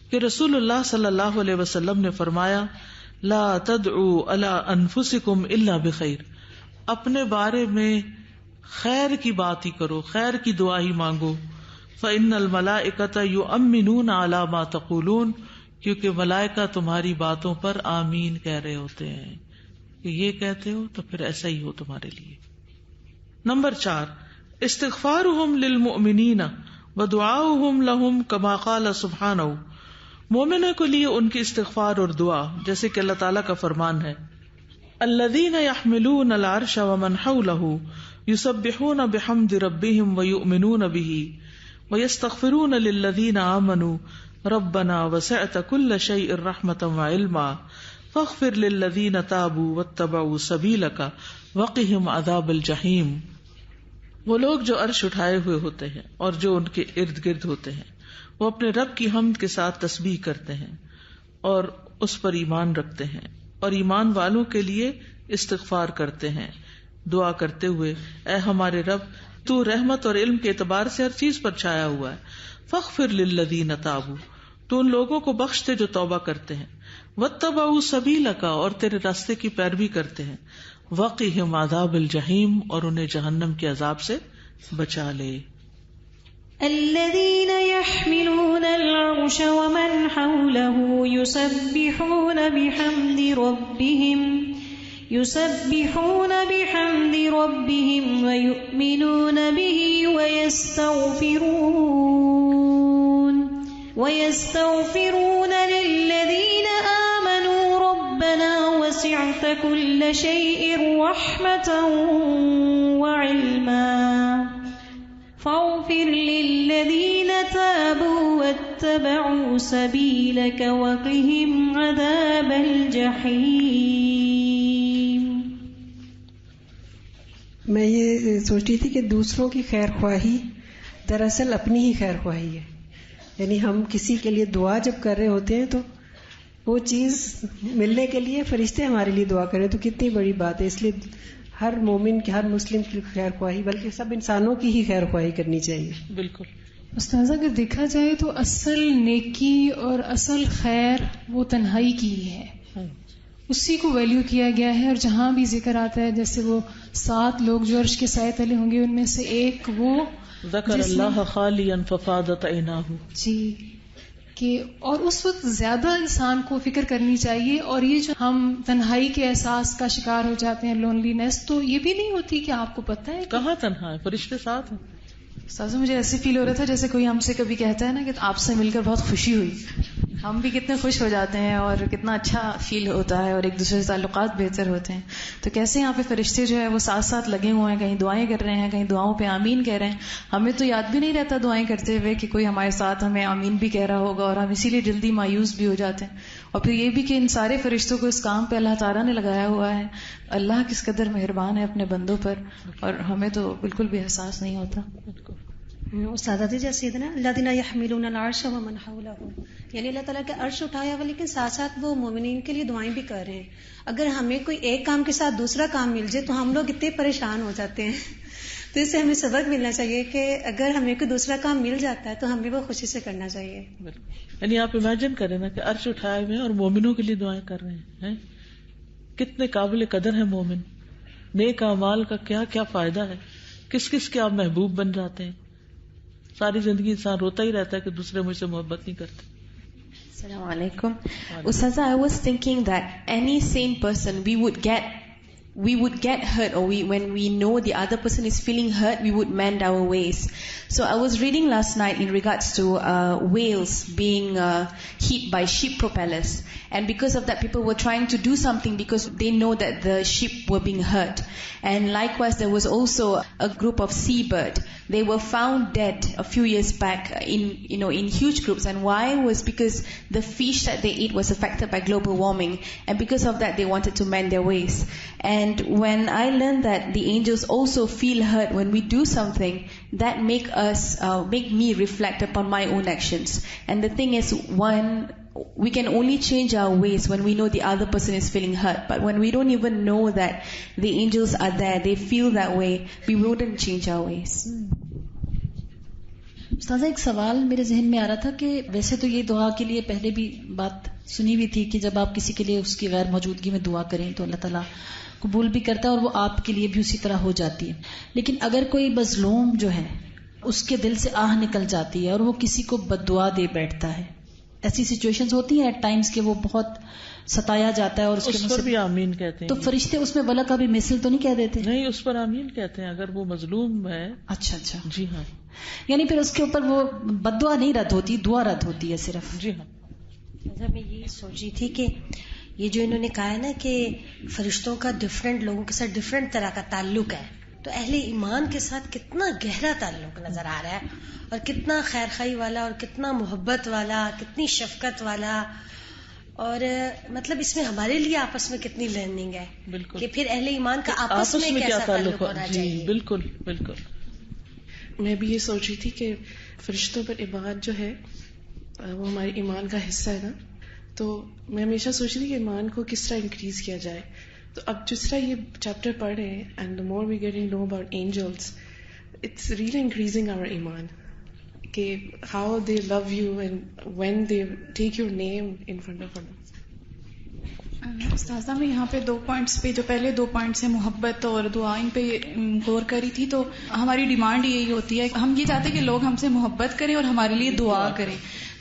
کہ رسول اللہ صلی اللہ علیہ وسلم نے فرمایا، لا تدعوا علی انفسکم الا بخیر، اپنے بارے میں خیر کی بات ہی کرو، خیر کی دعا ہی مانگو. فإن الملائکۃ یؤمنون علی ما تقولون، کیونکہ ملائکہ تمہاری باتوں پر آمین کہہ رہے ہوتے ہیں کہ یہ کہتے ہو تو پھر ایسا ہی ہو تمہارے لیے. نمبر 4، استغفارہم للمؤمنین ودعاؤہم لہم کما قال سبحانہ، مومنوں کے لیے ان کی استغفار اور دعا جیسے کہ اللہ تعالیٰ کا فرمان ہے، الذین یحملون العرش ومن حولہ یسبحون بحمد ربہم ویؤمنون بہ ویستغفرون للذین آمنوا ربنا وسعت کل شیء رحمتا وعلما فاغفر للذین تابوا واتبعوا سبیلک وقہم عذاب الجحیم. وہ لوگ جو عرش اٹھائے ہوئے ہوتے ہیں اور جو ان کے ارد گرد ہوتے ہیں، وہ اپنے رب کی حمد کے ساتھ تسبیح کرتے ہیں اور اس پر ایمان رکھتے ہیں، اور ایمان والوں کے لیے استغفار کرتے ہیں، دعا کرتے ہوئے، اے ہمارے رب، تو رحمت اور علم کے اعتبار سے ہر چیز پر چھایا ہوا ہے. فاغفر للذین تابوا، تو ان لوگوں کو بخش دے جو توبہ کرتے ہیں، واتبعوا سبیلک، اور تیرے راستے کی پیروی کرتے ہیں، وقہم عذاب الجحیم، اور انہیں جہنم کے عذاب سے بچا لے. الذين يحملون العرش ومن حوله يسبحون بحمد ربهم ويؤمنون به ويستغفرون للذين آمنوا ربنا وسعت كل شيء رحمة وعلما فاغفر للذین تابوا واتبعوا سبیلک وقہم عذاب الجحیم. میں یہ سوچ رہی تھی کہ دوسروں کی خیر خواہی دراصل اپنی ہی خیر خواہی ہے. یعنی ہم کسی کے لیے دعا جب کر رہے ہوتے ہیں تو وہ چیز ملنے کے لیے فرشتے ہمارے لیے دعا کریں تو کتنی بڑی بات ہے. اس لیے ہر مومن کی، ہر مسلم کی خیر خواہی، بلکہ سب انسانوں کی ہی خیر خواہی کرنی چاہیے. بالکل. استاذہ اگر دیکھا جائے تو اصل نیکی اور اصل خیر وہ تنہائی کی ہی ہے، اسی کو ویلیو کیا گیا ہے. اور جہاں بھی ذکر آتا ہے جیسے وہ 7 لوگ جو عرش کے سائے تلے ہوں گے، ان میں سے ایک وہ ذکر اللہ خالیا ففاضت عیناہ، جی، کہ اور اس وقت زیادہ انسان کو فکر کرنی چاہیے. اور یہ جو ہم تنہائی کے احساس کا شکار ہو جاتے ہیں، لونلی نیس، تو یہ بھی نہیں ہوتی کہ آپ کو پتہ ہے کہاں تنہا ہے، فرشتے ساتھ ہیں. استاذہ مجھے ایسے فیل ہو رہا تھا جیسے کوئی ہم سے کبھی کہتا ہے نا کہ آپ سے مل کر بہت خوشی ہوئی. ہم بھی کتنے خوش ہو جاتے ہیں اور کتنا اچھا فیل ہوتا ہے اور ایک دوسرے سے تعلقات بہتر ہوتے ہیں. تو کیسے یہاں پہ فرشتے جو ہے وہ ساتھ ساتھ لگے ہوئے ہیں، کہیں دعائیں کر رہے ہیں، کہیں دعاؤں پہ آمین کہہ رہے ہیں. ہمیں تو یاد بھی نہیں رہتا دعائیں کرتے ہوئے کہ کوئی ہمارے ساتھ ہمیں آمین بھی کہہ رہا ہوگا، اور ہم اسی لیے جلدی مایوس بھی ہو جاتے ہیں. اور پھر یہ بھی کہ ان سارے فرشتوں کو اس کام پہ اللہ تعالیٰ نے لگایا ہوا ہے. اللہ کس قدر مہربان ہے اپنے بندوں پر، اور ہمیں تو بالکل بھی احساس نہیں ہوتا. استاذہ جیسے سیدنا الذین یحملون العرش ومن حولہ، یعنی اللہ تعالیٰ کا عرش اٹھایا ہوا، لیکن ساتھ ساتھ وہ مومنین کے لیے دعائیں بھی کر رہے ہیں. اگر ہمیں کوئی ایک کام کے ساتھ دوسرا کام مل جائے تو ہم لوگ اتنے پریشان ہو جاتے ہیں. تو اس سے ہمیں سبق ملنا چاہیے کہ اگر ہمیں کوئی دوسرا کام مل جاتا ہے تو ہمیں وہ خوشی سے کرنا چاہیے. یعنی آپ امیجن کریں نا کہ عرش اٹھائے ہوئے اور مومنوں کے لیے دعائیں کر رہے ہیں. کتنے قابل قدر ہیں مومن. نیک اعمال کا کیا کیا فائدہ ہے، کس کس کے آپ محبوب بن جاتے ہیں. ساری زندگی انسان روتا ہی رہتا ہے کہ دوسرے مجھ سے محبت نہیں کرتے. السلام علیکم. Ustaza, I was thinking that any sane person, we would get hurt, or when we know the other person is feeling hurt, we would mend our ways. So I was reading last night in regards to whales being hit by ship propellers, and because of that people were trying to do something because they know that the ship were being hurt. And likewise there was also a group of seabird. They were found dead a few years back in huge groups. And why? Was because the fish that they eat was affected by global warming, and because of that they wanted to mend their ways. And when I learned that the angels also feel hurt when we do something, that make me reflect upon my own actions. And the thing is, one, we can only change our ways when we know the other person is feeling hurt. But when we don't even know that the angels are there, they feel that way, we wouldn't change our ways. استاذہ ایک سوال میرے ذہن میں آ رہا تھا کہ ویسے تو یہ دعا کے لیے پہلے بھی بات سنی ہوئی تھی کہ جب آپ کسی کے لیے اس کی غیر موجودگی میں دعا کریں تو اللہ تعالیٰ قبول بھی کرتا ہے اور وہ آپ کے لیے بھی اسی طرح ہو جاتی ہے. لیکن اگر کوئی مظلوم جو ہے اس کے دل سے آہ نکل جاتی ہے اور وہ کسی کو بد دعا دے بیٹھتا ہے، ایسی سچویشنز ہوتی ہیں ایٹ ٹائمز کہ وہ بہت ستایا جاتا ہے اور اس پر بھی آمین کہتے ہیں. تو فرشتے اس میں ولا کا بھی مثل تو نہیں کہہ دیتے؟ نہیں، اس پر آمین کہتے ہیں اگر وہ مظلوم ہے. اچھا جی ہاں. یعنی پھر اس کے اوپر وہ بد دعا نہیں رد ہوتی، دعا رد ہوتی ہے صرف. جی ہاں. میں یہ سوچ رہی تھی کہ یہ جو انہوں نے کہا ہے نا کہ فرشتوں کا ڈفرینٹ لوگوں کے ساتھ ڈفرینٹ طرح کا تعلق ہے، تو اہل ایمان کے ساتھ کتنا گہرا تعلق نظر آ رہا ہے، اور کتنا خیر خواہی والا، اور کتنا محبت والا، کتنی شفقت والا. اور مطلب اس میں ہمارے لیے آپس میں کتنی لرننگ ہے. بالکل. کہ پھر اہل ایمان کا آپس میں کیسا تعلق ہونا چاہیے. بالکل بالکل. میں بھی یہ سوچ رہی تھی کہ فرشتوں پر ایمان جو ہے وہ ہمارے ایمان کا حصہ ہے نا. تو میں ہمیشہ سوچ رہی تھی کہ ایمان کو کس طرح انکریز کیا جائے. تو اب جس طرح یہ چیپٹر پڑھ رہے ہیں، and the more we getting know about angels, it's really increasing our ایمان، کہ how they love you and when they take your name in front of them. استاذہ میں یہاں پہ 2 پوائنٹس پہ، جو پہلے 2 پوائنٹس ہیں محبت اور دعا، ان پہ غور کری تھی. تو ہماری ڈیمانڈ یہی ہوتی ہے، ہم یہ چاہتے ہیں کہ لوگ ہم سے محبت کریں اور ہمارے لیے دعا کریں.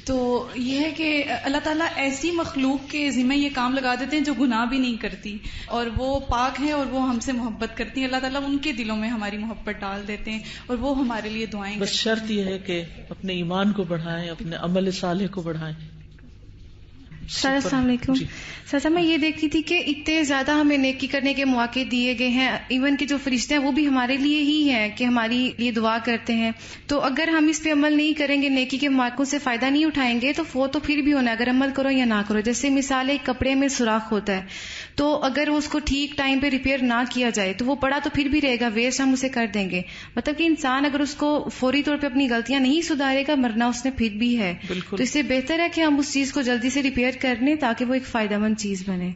تو یہ ہے کہ اللہ تعالیٰ ایسی مخلوق کے ذمہ یہ کام لگا دیتے ہیں جو گناہ بھی نہیں کرتی، اور وہ پاک ہیں اور وہ ہم سے محبت کرتی ہیں. اللہ تعالیٰ ان کے دلوں میں ہماری محبت ڈال دیتے ہیں اور وہ ہمارے لیے دعائیں. بس شرط یہ ہے کہ اپنے ایمان کو بڑھائیں، اپنے عمل صالح کو بڑھائیں. سر السلام علیکم. سر میں یہ دیکھتی تھی کہ اتنے زیادہ ہمیں نیکی کرنے کے مواقع دیے گئے ہیں، ایون کہ جو فرشتے ہیں وہ بھی ہمارے لیے ہی ہیں کہ ہماری لیے دعا کرتے ہیں. تو اگر ہم اس پہ عمل نہیں کریں گے، نیکی کے مواقعوں سے فائدہ نہیں اٹھائیں گے، تو وہ تو پھر بھی ہونا ہے اگر عمل کرو یا نہ کرو. جیسے مثال ایک کپڑے میں سوراخ ہوتا ہے، تو اگر اس کو ٹھیک ٹائم پہ ریپیئر نہ کیا جائے تو وہ پڑا تو پھر بھی رہے گا، ویسٹ ہم اسے کر دیں گے. مطلب کہ انسان اگر اس کو فوری طور پہ اپنی غلطیاں نہیں سدھارے گا، مرنا اس نے پھر بھی ہے. تو اس سے بہتر ہے کہ ہم اس چیز کو جلدی سے ریپیئر کر لیں تاکہ وہ ایک فائدہ مند چیز بنے.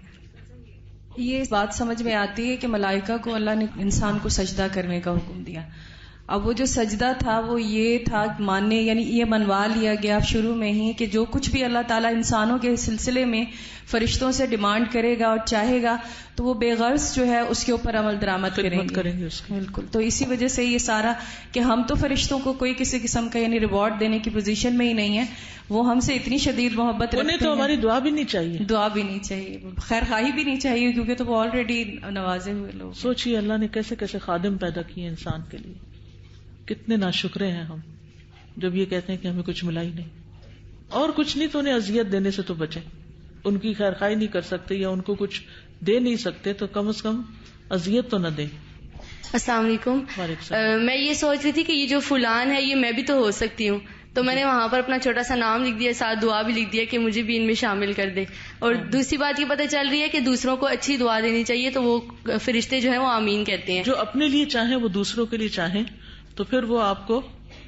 یہ بات سمجھ میں آتی ہے کہ ملائکہ کو اللہ نے انسان کو سجدہ کرنے کا حکم دیا. اب وہ جو سجدہ تھا وہ یہ تھا ماننے، یعنی یہ منوا لیا گیا شروع میں ہی کہ جو کچھ بھی اللہ تعالیٰ انسانوں کے سلسلے میں فرشتوں سے ڈیمانڈ کرے گا اور چاہے گا تو وہ بے غرض جو ہے اس کے اوپر عمل درآمد کریں گے. بالکل. تو اسی وجہ سے یہ سارا کہ ہم تو فرشتوں کو کوئی کسی قسم کا یعنی ریوارڈ دینے کی پوزیشن میں ہی نہیں ہے، وہ ہم سے اتنی شدید محبت رکھتے ہیں. انہیں تو ہماری دعا بھی نہیں چاہیے، دعا بھی نہیں چاہیے، خیر خواہی بھی نہیں چاہیے، کیونکہ تو وہ آلریڈی نوازے ہوئے لوگ. سوچیے اللہ نے کیسے کیسے خادم پیدا کیے انسان کے لیے. کتنے ناشکرے ہیں ہم جب یہ کہتے ہیں کہ ہمیں کچھ ملا ہی نہیں. اور کچھ نہیں تو انہیں اذیت دینے سے تو بچیں. ان کی خیر خواہی نہیں کر سکتے یا ان کو کچھ دے نہیں سکتے تو کم از کم اذیت تو نہ دیں. السلام علیکم. میں یہ سوچ رہی تھی کہ یہ جو فلان ہے یہ میں بھی تو ہو سکتی ہوں، تو میں نے وہاں پر اپنا چھوٹا سا نام لکھ دیا، ساتھ دعا بھی لکھ دیا کہ مجھے بھی ان میں شامل کر دے. اور دوسری بات یہ پتہ چل رہی ہے کہ دوسروں کو اچھی دعا دینی چاہیے، تو وہ فرشتے جو ہیں وہ آمین کہتے ہیں. جو اپنے لیے چاہیں وہ دوسروں کے لیے چاہیں تو پھر وہ آپ کو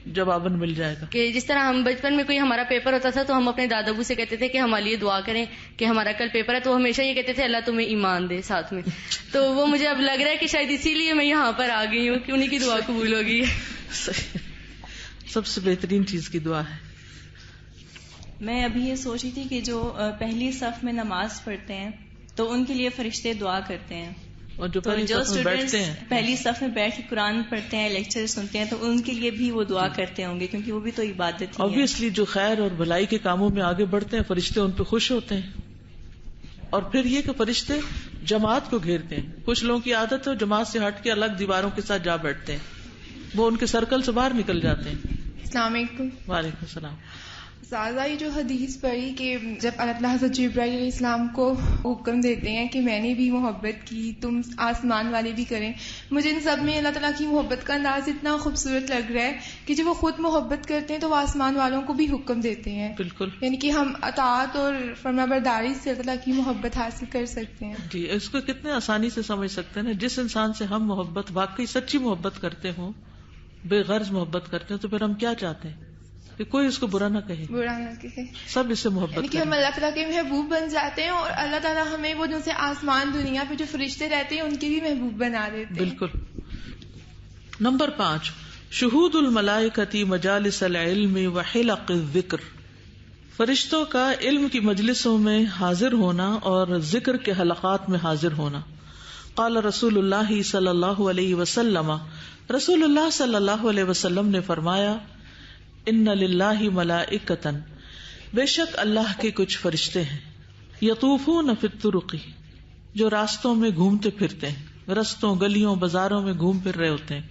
جواباً مل جائے گا. کہ جس طرح ہم بچپن میں کوئی ہمارا پیپر ہوتا تھا تو ہم اپنے دادا ابو سے کہتے تھے کہ ہمارے لیے دعا کریں کہ ہمارا کل پیپر ہے، تو ہمیشہ یہ کہتے تھے اللہ تمہیں ایمان دے ساتھ میں. تو وہ مجھے اب لگ رہا ہے کہ شاید اسی لیے میں یہاں پر آ گئی ہوں کہ انہیں کی دعا قبول ہوگی. سب سے بہترین چیز کی دعا ہے. میں ابھی یہ سوچ رہی تھی کہ جو پہلی صف میں نماز پڑھتے ہیں تو ان کے لیے فرشتے دعا کرتے ہیں، اور جو اسٹوڈینٹس پہلی صف میں بیٹھ کے قرآن پڑھتے ہیں، لیکچر سنتے ہیں، تو ان کے لیے بھی وہ دعا کرتے ہوں گے کیونکہ وہ بھی تو عبادت ہی ہے. obviously جو خیر اور بھلائی کے کاموں میں آگے بڑھتے ہیں فرشتے ان پہ خوش ہوتے ہیں. اور پھر یہ کہ فرشتے جماعت کو گھیرتے ہیں. کچھ لوگوں کی عادت ہے جماعت سے ہٹ کے الگ دیواروں کے ساتھ جا بیٹھتے ہیں، وہ ان کے سرکل سے باہر نکل جاتے ہیں. السلام علیکم. وعلیکم السلام. سازا یہ جو حدیث پڑھی کہ جب اللہ تعالیٰ حضرت جبرائیل علیہ السلام کو حکم دیتے ہیں کہ میں نے بھی محبت کی، تم آسمان والے بھی کریں، مجھے ان سب میں اللہ تعالیٰ کی محبت کا انداز اتنا خوبصورت لگ رہا ہے کہ جب وہ خود محبت کرتے ہیں تو وہ آسمان والوں کو بھی حکم دیتے ہیں. بالکل. یعنی کہ ہم اطاعت اور فرمانبرداری سے اللہ تعالیٰ کی محبت حاصل کر سکتے ہیں. جی اس کو کتنے آسانی سے سمجھ سکتے ہیں. جس انسان سے ہم محبت واقعی سچی محبت کرتے ہوں، بے غرض محبت کرتے ہیں، تو پھر ہم کیا چاہتے ہیں کہ کوئی اس کو برا نہ کہے، سب اس سے محبت یعنی کہ ہم اللہ تعالیٰ کے محبوب بن جاتے ہیں، اور اللہ تعالیٰ ہمیں وہ جن سے آسمان دنیا پہ جو فرشتے رہتے ہیں ان کے بھی محبوب بنا دیتے ہیں. بالکل. نمبر 5 شہود الملائکۃ مجالس العلم وحلق الذکر. فرشتوں کا علم کی مجلسوں میں حاضر ہونا اور ذکر کے حلقات میں حاضر ہونا. قال رسول اللہ صلی اللہ علیہ وسلم، رسول اللہ صلی اللہ علیہ وسلم نے فرمایا، ان للہ ملائکۃ، بے شک اللہ کے کچھ فرشتے ہیں، یطوفون فی الطرق، جو راستوں میں گھومتے پھرتے ہیں، رستوں گلیوں بازاروں میں گھوم پھر رہے ہوتے ہیں.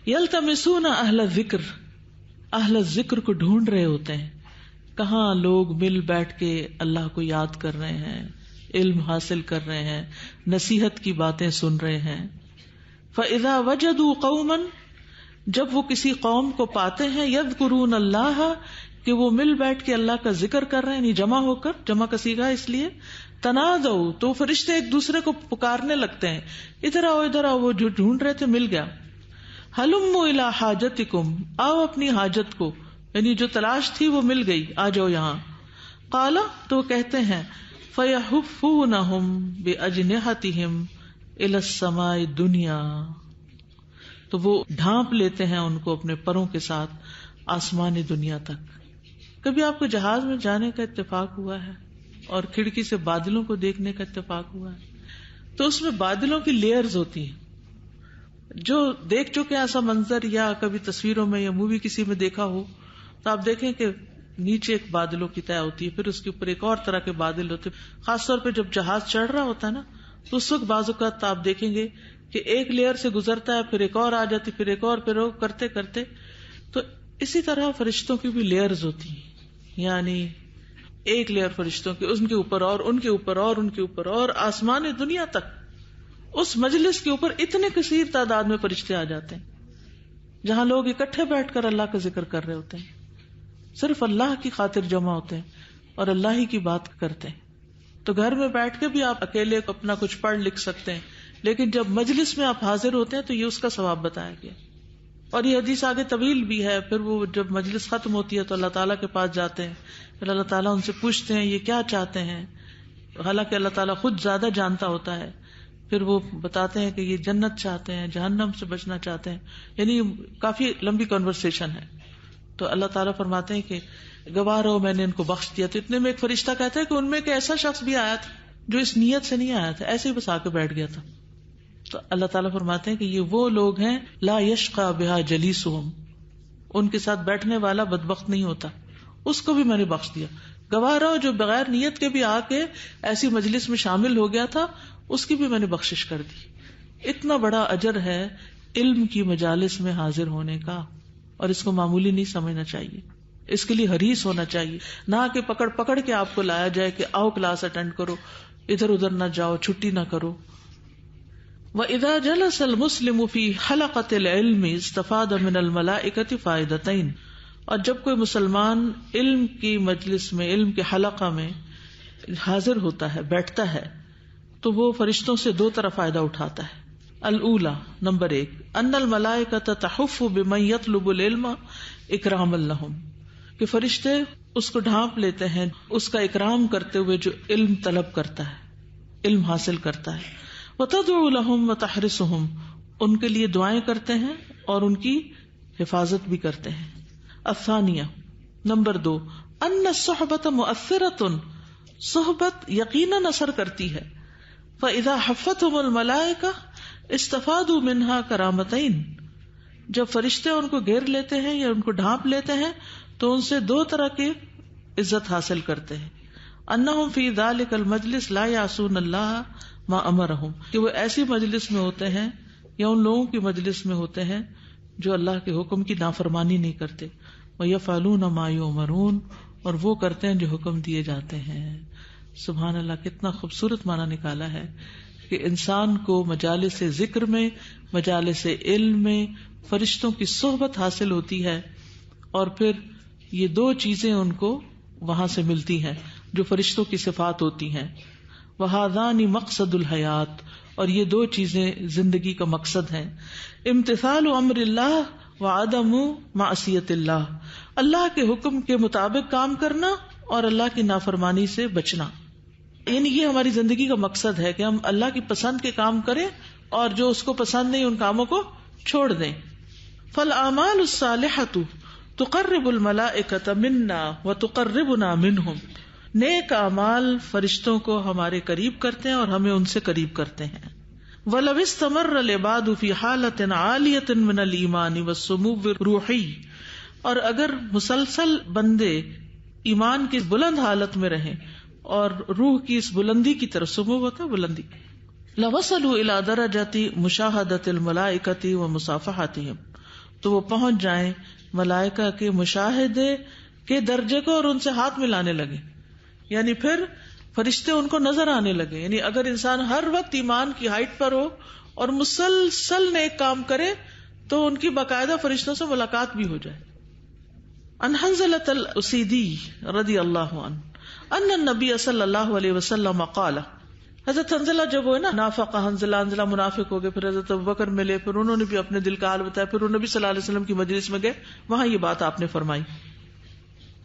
یلتمسون اہل الذکر، اہل الذکر کو ڈھونڈ رہے ہوتے ہیں، کہاں لوگ مل بیٹھ کے اللہ کو یاد کر رہے ہیں، علم حاصل کر رہے ہیں، نصیحت کی باتیں سن رہے ہیں. فاذا وجدوا قوما، جب وہ کسی قوم کو پاتے ہیں، یذکرون اللہ، کہ وہ مل بیٹھ کے اللہ کا ذکر کر رہے ہیں، یعنی جمع ہو کر، جمع کا صیغہ اس لیے، تنادوا، تو فرشتے ایک دوسرے کو پکارنے لگتے ہیں، ادھر آؤ ادھر آؤ. وہ جو ڈھونڈ رہے تھے مل گیا. ہلموا الی حاجتکم، آؤ اپنی حاجت کو، یعنی جو تلاش تھی وہ مل گئی، آ جاؤ یہاں. قال، تو وہ کہتے ہیں، فیحفونہم باجنحتہم الی السماء الدنیا، تو وہ ڈھانپ لیتے ہیں ان کو اپنے پروں کے ساتھ آسمانی دنیا تک. کبھی آپ کو جہاز میں جانے کا اتفاق ہوا ہے اور کھڑکی سے بادلوں کو دیکھنے کا اتفاق ہوا ہے؟ تو اس میں بادلوں کی لیئرز ہوتی ہیں. جو دیکھ چکے ایسا منظر یا کبھی تصویروں میں یا مووی کسی میں دیکھا ہو تو آپ دیکھیں کہ نیچے ایک بادلوں کی طے ہوتی ہے، پھر اس کے اوپر ایک اور طرح کے بادل ہوتے ہیں. خاص طور پہ جب جہاز چڑھ رہا ہوتا ہے نا تو اس وقت بعض اوقات آپ دیکھیں گے کہ ایک لیئر سے گزرتا ہے، پھر ایک اور آ جاتی، پھر ایک اور، پھر وہ کرتے کرتے. تو اسی طرح فرشتوں کی بھی لیئرز ہوتی ہیں، یعنی ایک لیئر فرشتوں کی، ان کے اوپر اور ان کے اوپر اور ان کے اوپر، اور آسمان دنیا تک اس مجلس کے اوپر اتنے کثیر تعداد میں فرشتے آ جاتے ہیں جہاں لوگ اکٹھے بیٹھ کر اللہ کا ذکر کر رہے ہوتے ہیں، صرف اللہ کی خاطر جمع ہوتے ہیں اور اللہ ہی کی بات کرتے ہیں. تو گھر میں بیٹھ کے بھی آپ اکیلے اپنا کچھ پڑھ لکھ سکتے ہیں، لیکن جب مجلس میں آپ حاضر ہوتے ہیں تو یہ اس کا ثواب بتایا گیا. اور یہ حدیث آگے طویل بھی ہے. پھر وہ جب مجلس ختم ہوتی ہے تو اللہ تعالیٰ کے پاس جاتے ہیں، پھر اللہ تعالیٰ ان سے پوچھتے ہیں یہ کیا چاہتے ہیں، حالانکہ اللہ تعالیٰ خود زیادہ جانتا ہوتا ہے. پھر وہ بتاتے ہیں کہ یہ جنت چاہتے ہیں، جہنم سے بچنا چاہتے ہیں، یعنی کافی لمبی کنورسیشن ہے. تو اللہ تعالیٰ فرماتے ہیں کہ گواہ رہو میں نے ان کو بخش دیا. تو اتنے میں ایک فرشتہ کہتا ہے کہ ان میں ایک ایسا شخص بھی آیا تھا جو اس نیت سے نہیں آیا تھا، ایسے ہی بس آ کے بیٹھ گیا تھا. تو اللہ تعالیٰ فرماتے ہیں کہ یہ وہ لوگ ہیں لا یشقى بها جلیسهم، ان کے ساتھ بیٹھنے والا بدبخت نہیں ہوتا، اس کو بھی میں نے بخش دیا. گواہ رہو جو بغیر نیت کے بھی آ کے ایسی مجلس میں شامل ہو گیا تھا، اس کی بھی میں نے بخشش کر دی. اتنا بڑا اجر ہے علم کی مجالس میں حاضر ہونے کا، اور اس کو معمولی نہیں سمجھنا چاہیے. اس کے لیے حریص ہونا چاہیے، نہ کہ پکڑ پکڑ کے آپ کو لایا جائے کہ آؤ کلاس اٹینڈ کرو، ادھر ادھر نہ جاؤ، چھٹی نہ کرو. وَإِذَا جَلَسَ الْمُسْلِمُ فِي حَلَقَةِ الْعِلْمِ اسْتَفَادَ مِنَ الْمَلَائِكَةِ فَائِدَتَيْنِ، اور جب کوئی مسلمان علم کی مجلس میں، علم کے حلقہ میں حاضر ہوتا ہے، بیٹھتا ہے، تو وہ فرشتوں سے دو طرح فائدہ اٹھاتا ہے. الاولا، نمبر 1، ان الملائکۃ تحف بمن یطلب العلم اکراما لہم، کہ فرشتے اس کو ڈھانپ لیتے ہیں اس کا اکرام کرتے ہوئے جو علم طلب کرتا ہے، علم حاصل کرتا ہے. وتدعو لہم وتحرسہم، ان کے لیے دعائیں کرتے ہیں اور ان کی حفاظت بھی کرتے ہیں. الثانیہ، نمبر 2، ان الصحبۃ مؤثرۃ، صحبت یقیناً اثر کرتی ہے. فاذا حفتہم الملائکہ استفادوا منہا کرامتین، جب فرشتے ان کو گھیر لیتے ہیں یا ان کو ڈھانپ لیتے ہیں تو ان سے دو طرح کی عزت حاصل کرتے ہیں. انہم فی ذلک المجلس لا یعصون اللہ ما امرہم، کہ وہ ایسی مجلس میں ہوتے ہیں یا ان لوگوں کی مجلس میں ہوتے ہیں جو اللہ کے حکم کی نافرمانی نہیں کرتے. ویفعلون ما یؤمرون، اور وہ کرتے ہیں جو حکم دیے جاتے ہیں. سبحان اللہ، کتنا خوبصورت معنی نکالا ہے کہ انسان کو مجالس ذکر میں، مجالس علم میں فرشتوں کی صحبت حاصل ہوتی ہے، اور پھر یہ دو چیزیں ان کو وہاں سے ملتی ہیں جو فرشتوں کی صفات ہوتی ہیں. وہذان مقصد الحیات، اور یہ دو چیزیں زندگی کا مقصد ہیں. امتثال امر اللہ وعدم معصیت اللہ، اللہ کے حکم کے مطابق کام کرنا اور اللہ کی نافرمانی سے بچنا. یعنی یہ ہماری زندگی کا مقصد ہے کہ ہم اللہ کی پسند کے کام کریں اور جو اس کو پسند نہیں ان کاموں کو چھوڑ دیں. فالاعمال الصالحۃ تقرب الملائکۃ منا وتقربنا منہم، نیک اعمال فرشتوں کو ہمارے قریب کرتے ہیں اور ہمیں ان سے قریب کرتے ہیں. ولو استمر العباد فی حالۃ عالیۃ من الایمان والسمو الروحی، اور اگر مسلسل بندے ایمان کی بلند حالت میں رہیں اور روح کی اس بلندی کی طرف، سمو ہوتا ہے بلندی، لوصلوا الی درجۃ مشاہدۃ الملائکۃ ومصافحتہم، تو وہ پہنچ جائیں ملائکہ کے مشاہدے کے درجے کو اور ان سے ہاتھ ملانے لگے. یعنی پھر فرشتے ان کو نظر آنے لگے. یعنی اگر انسان ہر وقت ایمان کی ہائٹ پر ہو اور مسلسل نیک کام کرے تو ان کی باقاعدہ فرشتوں سے ملاقات بھی ہو جائے. ان حنظلۃ الاسیدی رضی اللہ عنہ ان النبی صلی اللہ علیہ وسلم قال، حضرت حنظلہ جب وہ نا نافق، حنظلہ منافق ہو گئے، پھر حضرت ابوبکر ملے، پھر انہوں نے بھی اپنے دل کا حال بتایا، پھر وہ نبی صلی اللہ علیہ وسلم کی مجلس میں گئے، وہاں یہ بات آپ نے فرمائی.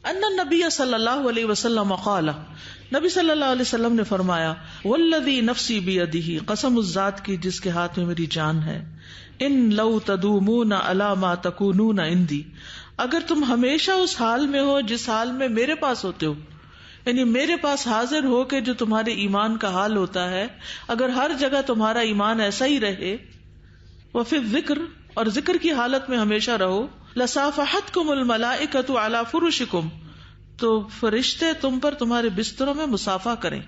ان النبی صلی اللہ علیہ وسلم قال، نبی صلی اللہ علیہ وسلم نے فرمایا، والذی نفسی بیدہ، قسم اس ذات کی جس کے ہاتھ میں میری جان ہے، ان لو تدومون علی ما تکونون عندی، اگر تم ہمیشہ اس حال میں ہو جس حال میں میرے پاس ہوتے ہو، یعنی میرے پاس حاضر ہو کے جو تمہارے ایمان کا حال ہوتا ہے، اگر ہر جگہ تمہارا ایمان ایسا ہی رہے، وفی الذکر، اور ذکر کی حالت میں ہمیشہ رہو، لصافحتکم الملائکۃ علی فرشکم، تو فرشتے تم پر تمہارے بستروں میں مصافحہ کریں،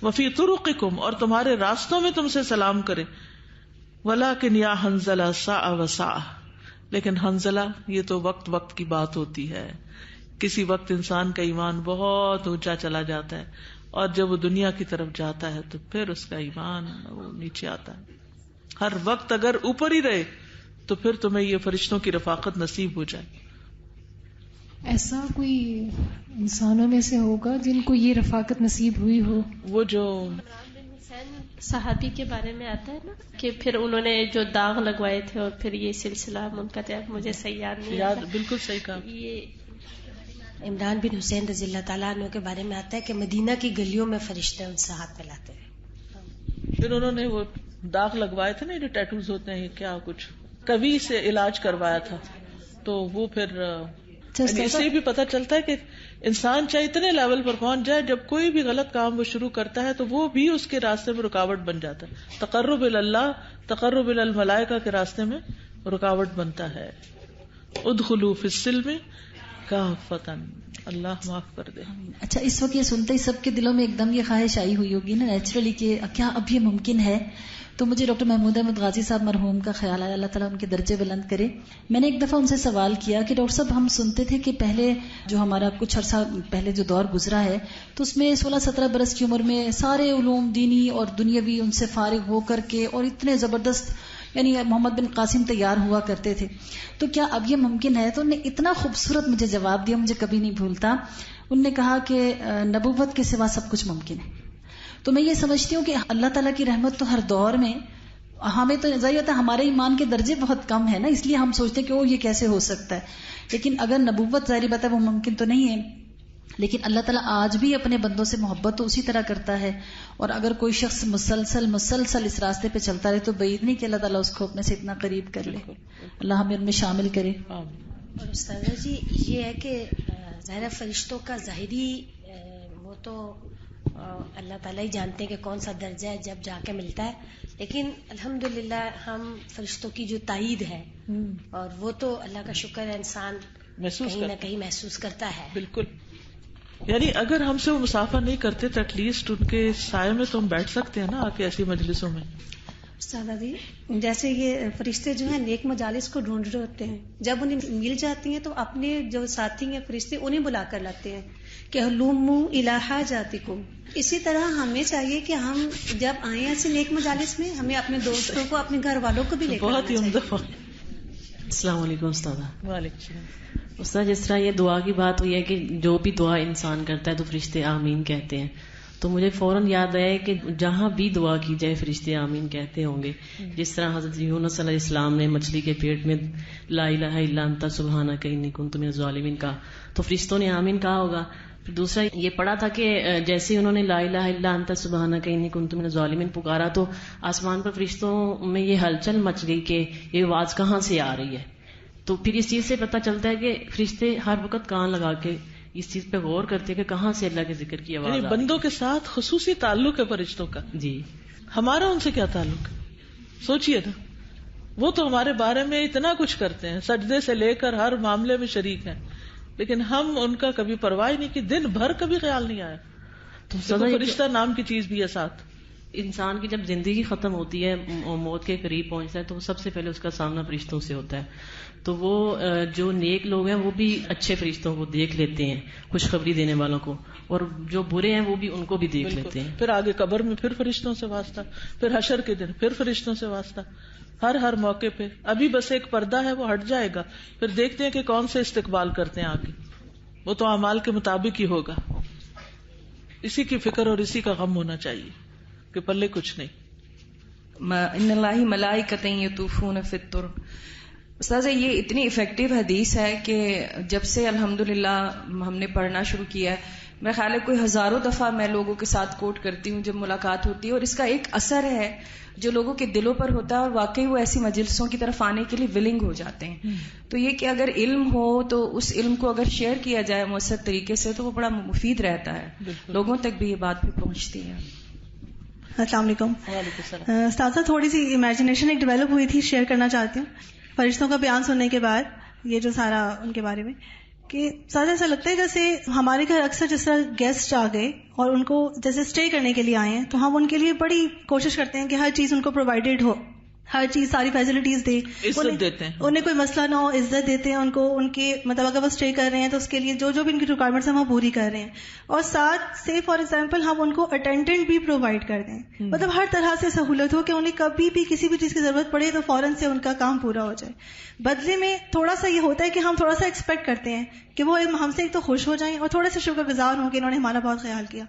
وفی طرقکم، اور تمہارے راستوں میں تم سے سلام کریں. ولکن یا حنظلہ ساعۃ وساعۃ، لیکن حنظلہ یہ تو وقت وقت کی بات ہوتی ہے. کسی وقت انسان کا ایمان بہت اونچا چلا جاتا ہے اور جب وہ دنیا کی طرف جاتا ہے تو پھر اس کا ایمان وہ نیچے آتا ہے. ہر وقت اگر اوپر ہی رہے تو پھر تمہیں یہ فرشتوں کی رفاقت نصیب ہو جائے. ایسا کوئی انسانوں میں سے ہوگا جن کو یہ رفاقت نصیب ہوئی ہو؟ وہ جو صحابی کے بارے میں آتا ہے نا کہ پھر انہوں نے جو داغ لگوائے تھے اور پھر یہ سلسلہ منقطع، مجھے صحیح یاد نہیں یاد، بالکل صحیح کہا. یہ عمران بن حسین رضی اللہ تعالیٰ عنہ کے بارے میں آتا ہے کہ مدینہ کی گلیوں میں فرشتے ان سے ہاتھ ملاتے ہیں. پھر انہوں نے وہ داغ لگوائے تھے نا، جو ٹیٹوز ہوتے ہیں، کیا کچھ کبھی سے علاج کروایا تھا، تو وہ پھر اس سے بھی پتہ چلتا ہے کہ انسان چاہے اتنے لیول پر پہنچ جائے، جب کوئی بھی غلط کام وہ شروع کرتا ہے تو وہ بھی اس کے راستے میں رکاوٹ بن جاتا ہے. تقرب اللہ، تقرب الملائکہ کے راستے میں رکاوٹ بنتا ہے. ادخلوا فی السلم کافۃ، اللہ معاف کر دے. اچھا، اس وقت یہ سنتے ہی سب کے دلوں میں ایک دم یہ خواہش آئی ہوئی ہوگی نا نیچرلی کہ کیا اب یہ ممکن ہے؟ تو مجھے ڈاکٹر محمود احمد غازی صاحب مرحوم کا خیال آیا، اللہ تعالیٰ ان کے درجے بلند کرے. میں نے ایک دفعہ ان سے سوال کیا کہ ڈاکٹر صاحب ہم سنتے تھے کہ پہلے جو ہمارا کچھ عرصہ پہلے جو دور گزرا ہے تو اس میں 16-17 برس کی عمر میں سارے علوم دینی اور دنیاوی ان سے فارغ ہو کر کے اور اتنے زبردست یعنی محمد بن قاسم تیار ہوا کرتے تھے. تو کیا اب یہ ممکن ہے؟ تو انہوں نے اتنا خوبصورت مجھے جواب دیا، مجھے کبھی نہیں بھولتا. انہوں نے کہا کہ نبوت کے سوا سب کچھ ممکن ہے. تو میں یہ سمجھتی ہوں کہ اللہ تعالیٰ کی رحمت تو ہر دور میں، ہمیں تو ظاہر ہوتا ہے ہمارے ایمان کے درجے بہت کم ہے نا، اس لیے ہم سوچتے ہیں کہ یہ کیسے ہو سکتا ہے. لیکن اگر نبوت ظاہری بات ہے وہ ممکن تو نہیں ہے، لیکن اللہ تعالیٰ آج بھی اپنے بندوں سے محبت تو اسی طرح کرتا ہے. اور اگر کوئی شخص مسلسل اس راستے پہ چلتا رہے تو بعید نہیں کہ اللہ تعالیٰ اس کو اپنے سے اتنا قریب کر لے. اللہ ہمیں ان میں شامل کرے. اور استاذہ جی یہ ہے کہ ظاہر فرشتوں کا ظاہری وہ تو اللہ تعالیٰ ہی جانتے ہیں کہ کون سا درجہ ہے جب جا کے ملتا ہے، لیکن الحمدللہ ہم فرشتوں کی جو تائید ہے اور وہ تو اللہ کا شکر ہے انسان کہیں نہ کہیں محسوس کرتا ہے. بالکل، یعنی اگر ہم سے وہ مسافہ نہیں کرتے تو ایٹ لیسٹ ان کے سائے میں تو ہم بیٹھ سکتے ہیں نا آ کے ایسی مجلسوں میں. استاذہ جی جیسے یہ فرشتے جو ہیں نیک مجالس کو ڈھونڈ رہے ہوتے ہیں، جب انہیں مل جاتی ہیں تو اپنے جو ساتھی ہیں فرشتے انہیں بلا کر لاتے ہیں کہ ہلوموا الی حاجاتکم. اسی طرح ہمیں چاہیے کہ ہم جب آئیں ایسے نیک مجالس میں ہمیں اپنے دوستوں کو اپنے گھر والوں کو بھی لے کر بہت ہی عمدہ. السلام علیکم استاذہ. وعلیکم السلام. استاد جس طرح یہ دعا کی بات ہوئی ہے کہ جو بھی دعا انسان کرتا ہے تو فرشتے آمین کہتے ہیں، تو مجھے فوراً یاد آیا کہ جہاں بھی دعا کی جائے فرشتے آمین کہتے ہوں گے. جس طرح حضرت یونس علیہ السلام نے مچھلی کے پیٹ میں لا الہ الا انت سبحانک انی کنت من الظالمین کہا تو فرشتوں نے آمین کہا ہوگا. پھر دوسرا یہ پڑھا تھا کہ جیسے انہوں نے لا الہ الا انت سبحانک انی کنت من الظالمین پکارا تو آسمان پر فرشتوں میں یہ ہلچل مچ گئی کہ یہ آواز کہاں سے آ رہی ہے. تو پھر اس چیز سے پتہ چلتا ہے کہ فرشتے ہر وقت کان لگا کے اس چیز پہ غور کرتے کہ کہاں سے اللہ کے ذکر کی آواز. بندوں کے ساتھ خصوصی تعلق ہے فرشتوں کا. جی ہمارا ان سے کیا تعلق ہے؟ سوچئے نا، وہ تو ہمارے بارے میں اتنا کچھ کرتے ہیں، سجدے سے لے کر ہر معاملے میں شریک ہیں، لیکن ہم ان کا کبھی پرواہ نہیں کی، دن بھر کبھی خیال نہیں آیا. تو فرشتہ نام کی چیز بھی ہے ساتھ. انسان کی جب زندگی ختم ہوتی ہے اور موت کے قریب پہنچتا ہے تو سب سے پہلے اس کا سامنا فرشتوں سے ہوتا ہے. تو وہ جو نیک لوگ ہیں وہ بھی اچھے فرشتوں کو دیکھ لیتے ہیں، خوشخبری دینے والوں کو، اور جو برے ہیں وہ بھی ان کو بھی دیکھ لیتے ہیں. پھر آگے قبر میں پھر فرشتوں سے واسطہ، پھر حشر کے دن پھر فرشتوں سے واسطہ، ہر موقع پہ. ابھی بس ایک پردہ ہے وہ ہٹ جائے گا، پھر دیکھتے ہیں کہ کون سے استقبال کرتے ہیں آگے. وہ تو اعمال کے مطابق ہی ہوگا. اسی کی فکر اور اسی کا غم ہونا چاہیے کہ پلے کچھ نہیں. ان اللہ ملائکۃ یطوفون فی الطرق. استاذ یہ اتنی افیکٹو حدیث ہے کہ جب سے الحمدللہ ہم نے پڑھنا شروع کیا ہے، میرا خیال ہے کوئی ہزاروں دفعہ میں لوگوں کے ساتھ کوٹ کرتی ہوں جب ملاقات ہوتی ہے، اور اس کا ایک اثر ہے جو لوگوں کے دلوں پر ہوتا ہے اور واقعی وہ ایسی مجلسوں کی طرف آنے کے لیے ولنگ ہو جاتے ہیں. تو یہ کہ اگر علم ہو تو اس علم کو اگر شیئر کیا جائے مؤثر طریقے سے تو وہ بڑا مفید رہتا ہے، لوگوں تک بھی یہ بات بھی پہنچتی ہے. السلام علیکم. استاذہ تھوڑی سی امیجنیشن ایک ڈیولپ ہوئی تھی، شیئر کرنا چاہتی ہوں. فرشتوں کا بیان سننے کے بعد یہ جو سارا ان کے بارے میں کہ ساتھ ایسا لگتا ہے جیسے ہمارے گھر اکثر جس طرح گیسٹ آ گئے اور ان کو جیسے اسٹے کرنے کے لیے آئے ہیں تو ہم ان کے لیے بڑی کوشش کرتے ہیں کہ ہر چیز ان کو پرووائڈیڈ ہو، ہر چیز ساری فیسلٹیز دیں، عزت دیتے ہیں، انہیں کوئی مسئلہ نہ ہو، عزت دیتے ہیں ان کو. ان کے مطلب اگر وہ اسٹے کر رہے ہیں تو اس کے لیے جو بھی ان کی ریکوائرمنٹس ہیں وہ پوری کر رہے ہیں. اور ساتھ سے فار ایگزامپل ہم ان کو اٹینڈنٹ بھی پرووائڈ کر دیں، مطلب ہر طرح سے سہولت ہو کہ انہیں کبھی بھی کسی بھی چیز کی ضرورت پڑے تو فوراً سے ان کا کام پورا ہو جائے. بدلے میں تھوڑا سا یہ ہوتا ہے کہ ہم تھوڑا سا ایکسپیکٹ کرتے ہیں کہ وہ ہم سے ایک تو خوش ہو جائیں اور تھوڑے سے شکر گزار ہوں کہ انہوں نے ہمارا بہت خیال کیا.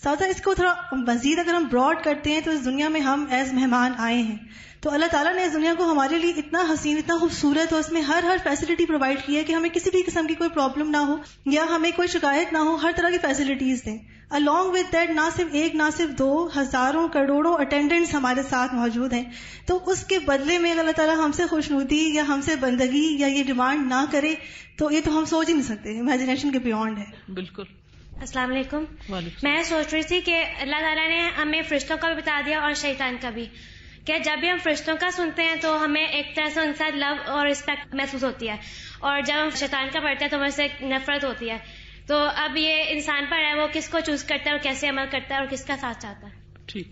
ساتھ اس کو تھوڑا مزید اگر ہم براڈ کرتے ہیں تو اس دنیا میں ہم ایز مہمان آئے ہیں, تو اللہ تعالیٰ نے اس دنیا کو ہمارے لیے اتنا حسین, اتنا خوبصورت, اور اس میں ہر فیسلٹی پرووائڈ کی ہے کہ ہمیں کسی بھی قسم کی کوئی پرابلم نہ ہو یا ہمیں کوئی شکایت نہ ہو, ہر طرح کی فیسلٹیز دیں. along with that نہ صرف ایک نہ صرف دو, ہزاروں کروڑوں اٹینڈنٹس ہمارے ساتھ موجود ہیں. تو اس کے بدلے میں اللہ تعالیٰ ہم سے خوشنودی یا ہم سے بندگی یا یہ ڈیمانڈ نہ کرے تو یہ تو ہم سوچ ہی نہیں سکتے, امیجنیشن کے بیونڈ ہے. بالکل. السلام علیکم. میں سوچ رہی تھی کہ اللہ تعالیٰ نے ہمیں فرشتوں کا بھی بتا دیا اور شیطان کا بھی, کہ جب بھی ہم فرشتوں کا سنتے ہیں تو ہمیں ایک طرح سے ان سے لو اور رسپیکٹ محسوس ہوتی ہے, اور جب ہم شیطان کا پڑھتے ہیں تو ہمیں سے نفرت ہوتی ہے. تو اب یہ انسان پر ہے وہ کس کو چوز کرتا ہے اور کیسے عمل کرتا ہے اور کس کا ساتھ چاہتا ہے. ٹھیک.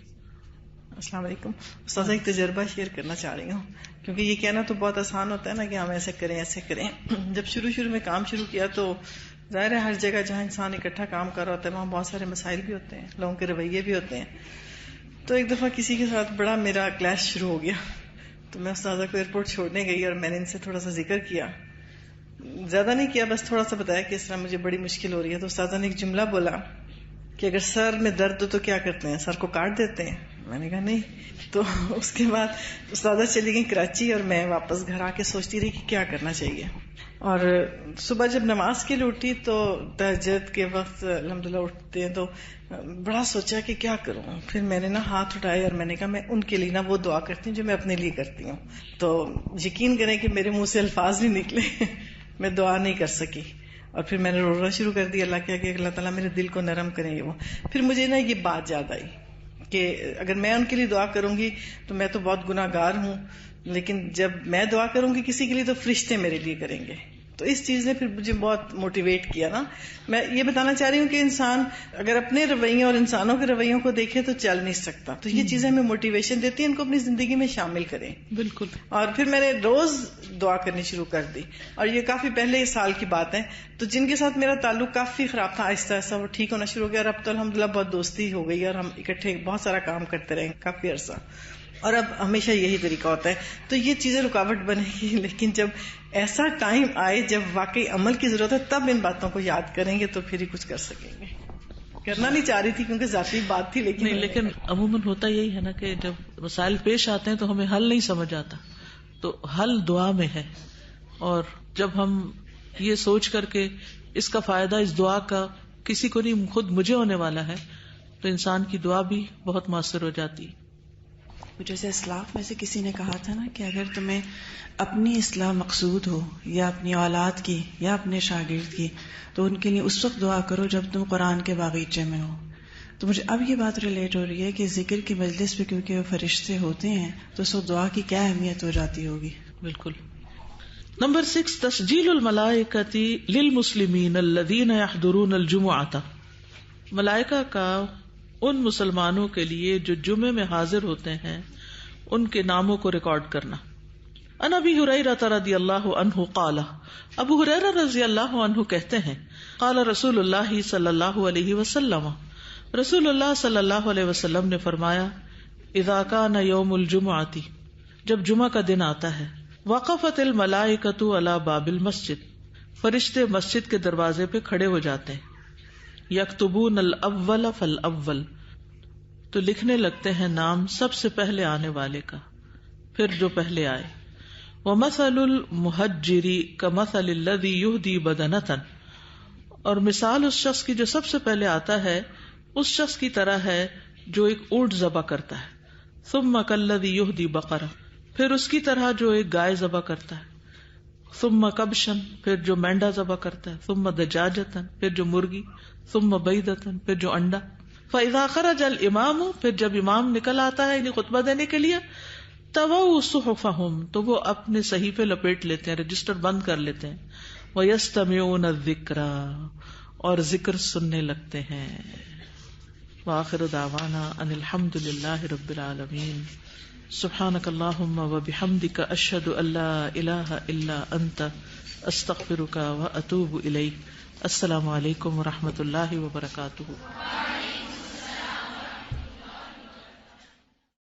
السلام علیکم. استاذہ ایک تجربہ شیئر کرنا چاہ رہی ہوں, کیونکہ یہ کہنا تو بہت آسان ہوتا ہے نا کہ ہم ایسے کریں ایسے کریں. جب شروع میں کام شروع کیا تو ظاہر ہے ہر جگہ جہاں انسان اکٹھا کام کر رہا ہوتا ہے وہاں بہت سارے مسائل بھی ہوتے ہیں, لوگوں کے رویے بھی ہوتے ہیں. تو ایک دفعہ کسی کے ساتھ بڑا میرا کلیش شروع ہو گیا, تو میں استاذہ کو ایئرپورٹ چھوڑنے گئی اور میں نے ان سے تھوڑا سا ذکر کیا, زیادہ نہیں کیا, بس تھوڑا سا بتایا کہ اس طرح مجھے بڑی مشکل ہو رہی ہے. تو استاذہ نے ایک جملہ بولا کہ اگر سر میں درد ہو تو کیا کرتے ہیں, سر کو کاٹ دیتے ہیں. میں نے کہا نہیں. تو اس کے بعد استاذہ چلی گئی کراچی اور میں واپس گھر آ کے سوچتی رہی کہ کیا کرنا چاہیے. اور صبح جب نماز کے لیے اٹھی تو تہجد کے وقت الحمدللہ اٹھتے ہیں تو بڑا سوچا کہ کیا کروں. پھر میں نے ہاتھ اٹھائے اور میں نے کہا میں ان کے لیے وہ دعا کرتی ہوں جو میں اپنے لیے کرتی ہوں. تو یقین کریں کہ میرے منہ سے الفاظ نہیں نکلے, میں دعا نہیں کر سکی. اور پھر میں نے رونا شروع کر دیا, اللہ کیا کہ اللہ تعالیٰ میرے دل کو نرم کریں. وہ پھر مجھے یہ بات یاد آئی کہ اگر میں ان کے لیے دعا کروں گی تو میں تو بہت گناہ گار ہوں, لیکن جب میں دعا کروں گی کسی کے لیے تو فرشتے میرے لیے کریں گے. تو اس چیز نے پھر مجھے بہت موٹیویٹ کیا نا. میں یہ بتانا چاہ رہی ہوں کہ انسان اگر اپنے رویوں اور انسانوں کے رویوں کو دیکھے تو چل نہیں سکتا. تو یہ چیزیں ہمیں موٹیویشن دیتی ہیں, ان کو اپنی زندگی میں شامل کریں. بالکل. اور پھر میں نے روز دعا کرنی شروع کر دی, اور یہ کافی پہلے اس سال کی بات ہے. تو جن کے ساتھ میرا تعلق کافی خراب تھا آہستہ آہستہ وہ ٹھیک ہونا شروع ہو گیا, اور اب تو الحمدللہ بہت دوستی ہو گئی اور ہم اکٹھے بہت سارا کام کرتے رہے کافی عرصہ. اور اب ہمیشہ یہی طریقہ ہوتا ہے. تو یہ چیزیں رکاوٹ بنے گی, لیکن جب ایسا ٹائم آئے جب واقعی عمل کی ضرورت ہے تب ان باتوں کو یاد کریں گے تو پھر ہی کچھ کر سکیں گے. کرنا نہیں چاہ رہی تھی کیونکہ ذاتی بات تھی, لیکن عموماً ہوتا یہی ہے نا کہ جب مسائل پیش آتے ہیں تو ہمیں حل نہیں سمجھ آتا, تو حل دعا میں ہے. اور جب ہم یہ سوچ کر کے اس کا فائدہ اس دعا کا کسی کو نہیں خود مجھے ہونے والا ہے, تو انسان کی دعا بھی بہت مؤثر ہو جاتی ہے. جیسے اسلاف میں سے کسی نے کہا تھا نا کہ اگر تمہیں اپنی اصلاح مقصود ہو یا اپنی اولاد کی یا اپنے شاگرد کی تو ان کے لیے اس وقت دعا کرو جب تم قرآن کے باغیچے میں ہو. تو مجھے اب یہ بات ریلیٹ ہو رہی ہے کہ ذکر کی مجلس پہ کیونکہ وہ فرشتے ہوتے ہیں تو اس وقت دعا کی کیا اہمیت ہو جاتی ہوگی. بالکل. نمبر 6 تسجیل الملائکۃ للمسلمین الذین یحضرون الجمعۃ. ملائکہ کا ان مسلمانوں کے لیے جو جمعے میں حاضر ہوتے ہیں ان کے ناموں کو ریکارڈ کرنا. عن ابی ہریرہ رضی اللہ عنہ قال, ابو ہریرہ رضی اللہ عنہ کہتے ہیں قال رسول اللہ صلی اللہ علیہ وسلم, رسول اللہ صلی اللہ علیہ وسلم نے فرمایا اذا کان یوم الجمعۃ, جب جمعہ کا دن آتا ہے, وقفت الملائکۃ علی باب المسجد, فرشتے مسجد کے دروازے پہ کھڑے ہو جاتے ہیں. یکتبون الاول فالاول, تو لکھنے لگتے ہیں نام سب سے پہلے آنے والے کا, پھر جو پہلے آئے. ومثل المہجر کمثل الذی یہدی بدنۃ, اور مثال اس شخص کی جو سب سے پہلے آتا ہے اس شخص کی طرح ہے جو ایک اونٹ ذبح کرتا ہے. ثم کالذی یہدی بقرہ, پھر اس کی طرح جو ایک گائے ذبح کرتا ہے. ثم کبشن, پھر جو مینڈا ذبح کرتا ہے. ثم دجاجتن, پھر جو مرغی. ثم بیضتن, پھر جو انڈا. فاذا خرج الامام, پھر جب امام نکل آتا ہے یعنی خطبہ دینے کے لیے, طووا صحفهم, تو وہ اپنے صحیفے لپیٹ لیتے ہیں, رجسٹر بند کر لیتے ہیں. ویستمعون الذکر, اور ذکر سننے لگتے ہیں. وآخر دعوانا ان الحمد للہ رب العالمین. سبحانک اللہم وبحمدک اشہد ان لا الہ الا انت استغفرک واتوب الیک. السلام علیکم ورحمۃ اللہ وبرکاتہ.